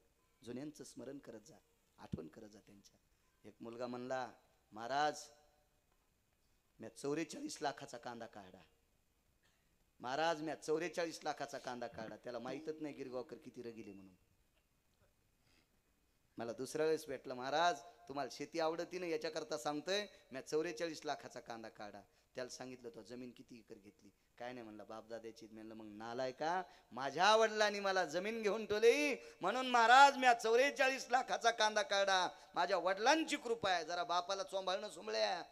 जुन्यांचं स्मरण करत जा, आठवण करत जा त्यांच्या. एक मुलगा म्हणला, महाराज म्या 44 लाखाचा कांदा काढा. महाराज म्या 44 लाखाचा कांदा काढा. त्याला माहीतच नाही गिरगावकर किती रगिले म्हणून. मला दुसऱ्या वेळेस भेटलं, महाराज तुम्हाला शेती आवडती ना याच्याकरता सांगतोय, म्या 44 लाखाचा कांदा काढा. त्याला सांगितलं तो जमीन किती एकर घेतली. काय नाही म्हणला, बापदाद्याची. म्हणलं मग नालाय का, माझ्या वडिलांनी मला जमीन घेऊन ठेवली म्हणून महाराज म्या 44 लाखाचा कांदा काढा. माझ्या वडिलांची कृपा आहे. जरा बापाला चोंभाळणं सुंबळ्या.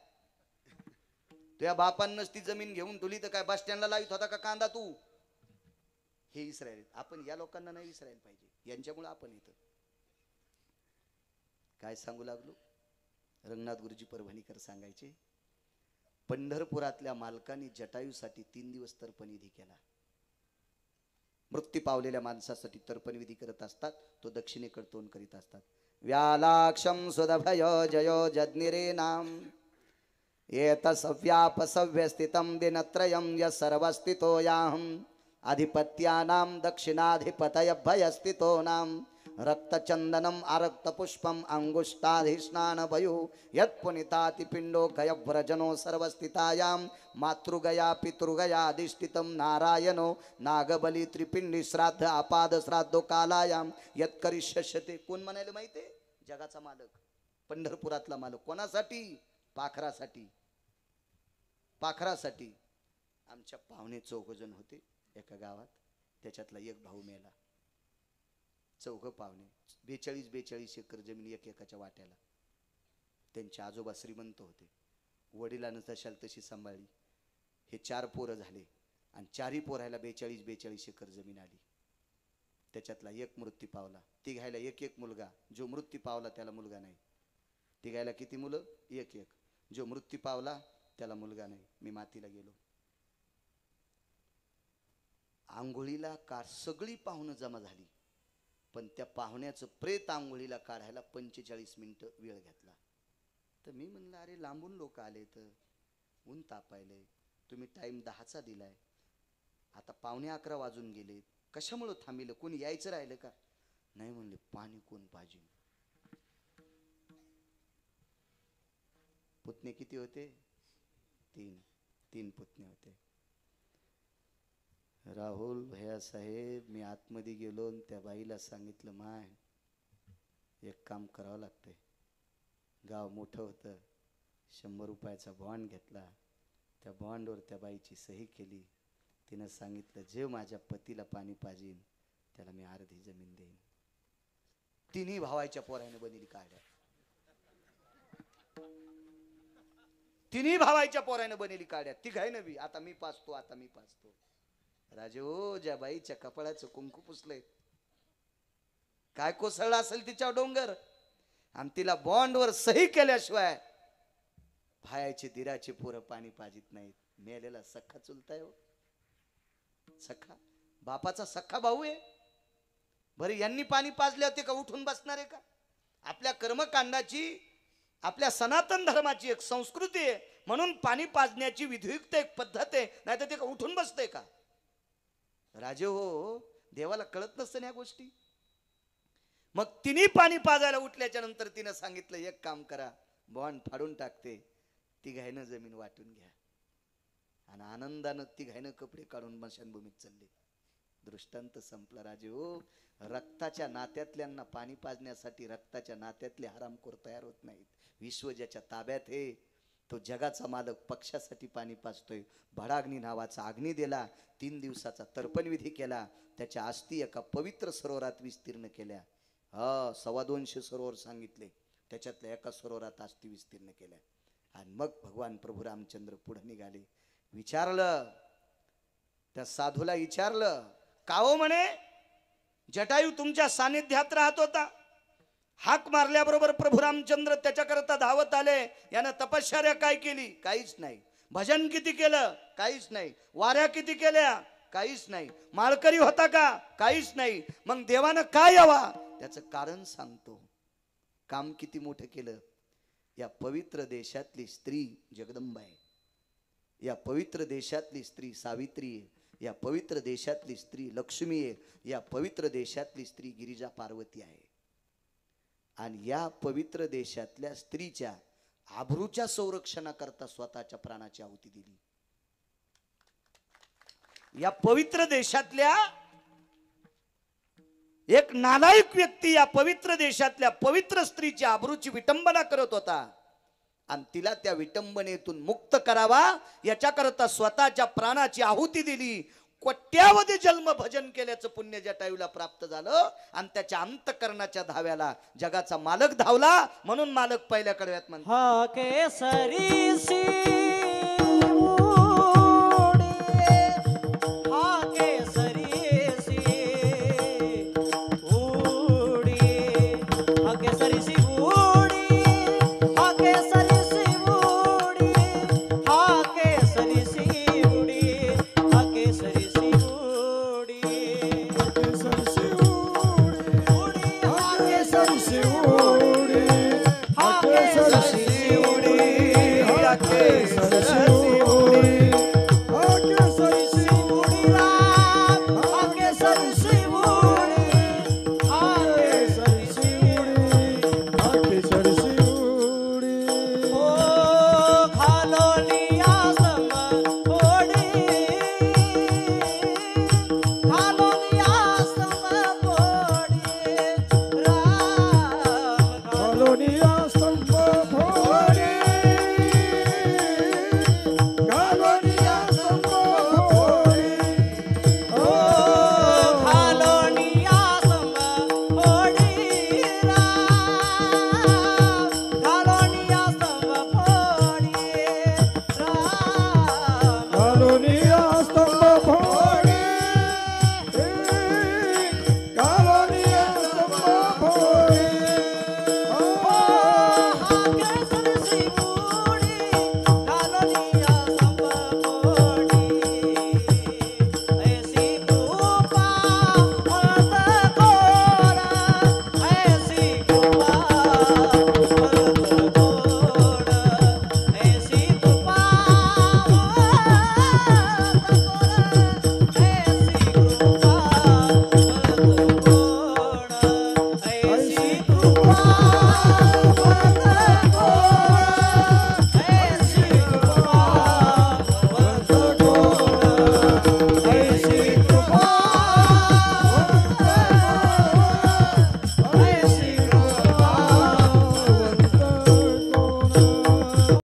तुझ्या बापांनाच ती जमीन घेऊन ठेवली तर काय बस स्टँडला लावित होता का कांदा तू. हे इस्रायल. आपण या लोकांना नाही विसरायला पाहिजे. यांच्यामुळे आपण इथं काय सांगू लागलो. रंगनाथ गुरुजी परभणीकर सांगायचे, पंढरपुरातल्या मालकांनी जटायूसाठी 3 दिवस तर्पणविधी केला. मृत्यू पावलेल्या माणसासाठी तर्पणविधी करत असतात. तो दक्षिणेकडे तोंड करीत असतात. व्यालाक्षम सुदभय जयो जज्ञिरे नाम एतसव्यापसव्यस्थितं दिनत्रयं य सर्वस्थितो याहं अधिपत्यानां दक्षिणाधिपतयभयस्थितो नाम रक्तचंदनम आरक्तपुष्पम अंगुष्ठाधिष्णानभयो यत्पुनिताति पिंडो गयव्रजनो सर्वस्थितायां मातृगया पितृगया अधिष्ठितं नारायणो नागबली त्रिपिंडी श्राद्ध आपाद श्राद्धो कालायां यत्करिष्यते. कोण म्हणाले माहितीये? जगाचा मालक, पंढरपुरातला मालक. कोणासाठी? पाखरासाठी. पाखरासाठी. आमच्या पाहुणे 4 जण होते एका गावात. त्याच्यातला एक भाऊ मेला. 4 पाहुणे, 42 एकर जमीन एकेकाच्या वाट्याला. त्यांचे आजोबा श्रीमंत होते. वडिलांना तशाल तशी सांभाळली. हे 4 पोरं झाले आणि 4ही पोरायला 42 एकर जमीन आली. त्याच्यातला एक मृत्यू पावला. तिघायला एक मुलगा. जो मृत्यू पावला त्याला मुलगा नाही. तिघायला किती मुलं? एक. जो मृत्यू पावला त्याला मुलगा नाही. मी मातीला गेलो. आंघोळीला का सगळी पाहुणं जमा झाली, पण त्या पाहुण्याचं प्रेत आंघोळीला काढायला 45 मिनिटं वेळ घेतला. तर मी म्हणलं, अरे लांबून लोक आले तर ऊन तापायलंय, तुम्ही टाइम 10चा दिलाय, आता 11:15 वाजून गेले, कशामुळं थांबिलं? कोणी यायचं राहिलं का? नाही म्हणले, पाणी कोण पाहिजे. पुतणे किती होते? 3 पुतणे होते. राहुल भैया साहेब, मी आतमध्ये गेलो आणि त्या बाईला सांगितलं, माय एक काम करावं लागतंय. गाव मोठं होतं. 100 रुपयाचा बॉन्ड घेतला. त्या बॉन्डवर त्या बाईची सही केली. तिनं सांगितलं, जे माझ्या पतीला पाणी पाजीन त्याला मी अर्धी जमीन देईन. 3ही भावाच्या पोराने बनली काढ्या. 3ही भावाच्या पोराने बनली काढ्या. तिघायनं बी. आता मी पाचतो. राजे हो, ज्या बाईच्या कपाळाचं कुंकू पुसलंय, काय कोसळला असेल तिच्या डोंगर, आणि तिला बॉन्डवर सही केल्याशिवाय भायाचे दिराचे पोरं पाणी पाजित नाहीत. मेलेला सख्खा चुलताय हो. सख्खा बापाचा सख्खा भाऊ आहे. बरं यांनी पाणी पाजले होते का उठून बसणार आहे का? आपल्या कर्मकांडाची, आपल्या सनातन धर्माची एक संस्कृती आहे, म्हणून पाणी पाजण्याची विधियुक्त एक पद्धत आहे, नाही तर ते का उठून बसतंय का? राजे हो, देवाला कळत नसतं या गोष्टी. मग तिने पाणी पाजायला उठल्याच्या नंतर तिनं सांगितलं, एक काम करा, बॉन्ड फाडून टाकते, तिघायनं जमीन वाटून घ्या. आणि आनंदानं तिघायनं कपडे काढून मशानभूमीत चालले. दृष्टांत संपला राजे हो. रक्ताच्या नात्यातल्यांना पाणी पाजण्यासाठी रक्ताच्या नात्यातले हरामखोर तयार होत नाहीत. विश्व ज्याच्या ताब्यात आहे तो जगाचा मालक पक्षासाठी पाणी पाजतोय. भडाग्नी नावाचा अग्नी दिला, 3 दिवसाचा तर्पणविधी केला, त्याच्या अस्थी एका पवित्र सरोवरात विस्तीर्ण केल्या. 225 सरोवर सांगितले, त्याच्यातल्या एका सरोवरात अस्थी विस्तीर्ण केल्या. आणि मग भगवान प्रभू रामचंद्र पुढे निघाले. विचारलं, त्या साधूला विचारलं, का हो म्हणे, जटायू तुमच्या सानिध्यात राहत होता. हाक मारल्याबरोबर प्रभू रामचंद्र त्याच्याकरता धावत आले. यानं तपश्चर्या काय केली? काहीच नाही. भजन किती केलं? काहीच नाही. वाऱ्या किती केल्या? काहीच नाही. माळकरी होता का? काहीच नाही. मग देवानं काय यावा? त्याचं कारण सांगतो. काम किती मोठं केलं. या पवित्र देशातली स्त्री जगदंबा आहे, या पवित्र देशातली स्त्री सावित्री आहे, या पवित्र देशातली स्त्री लक्ष्मी आहे, या पवित्र देशातली स्त्री गिरिजा पार्वती आहे. आणि या पवित्र देशातल्या स्त्रीच्या आबरूच्या संरक्षणाकरता स्वतःच्या प्राणाची आहुती दिली. या पवित्र देशातल्या एक नालायक व्यक्ती या पवित्र देशातल्या पवित्र स्त्रीची आबरूची विटंबना करत होता, आणि तिला त्या विटंबनेतून मुक्त करावा याच्याकरता स्वतःच्या प्राणाची आहुती दिली. कोट्यावधी जन्म भजन केल्याचं पुण्य जटायूला प्राप्त झालं, आणि त्याच्या अंतकरणाच्या धाव्याला जगाचा मालक धावला. म्हणून मालक पहिल्या कडव्यात म्हणतो, हा केसरी सी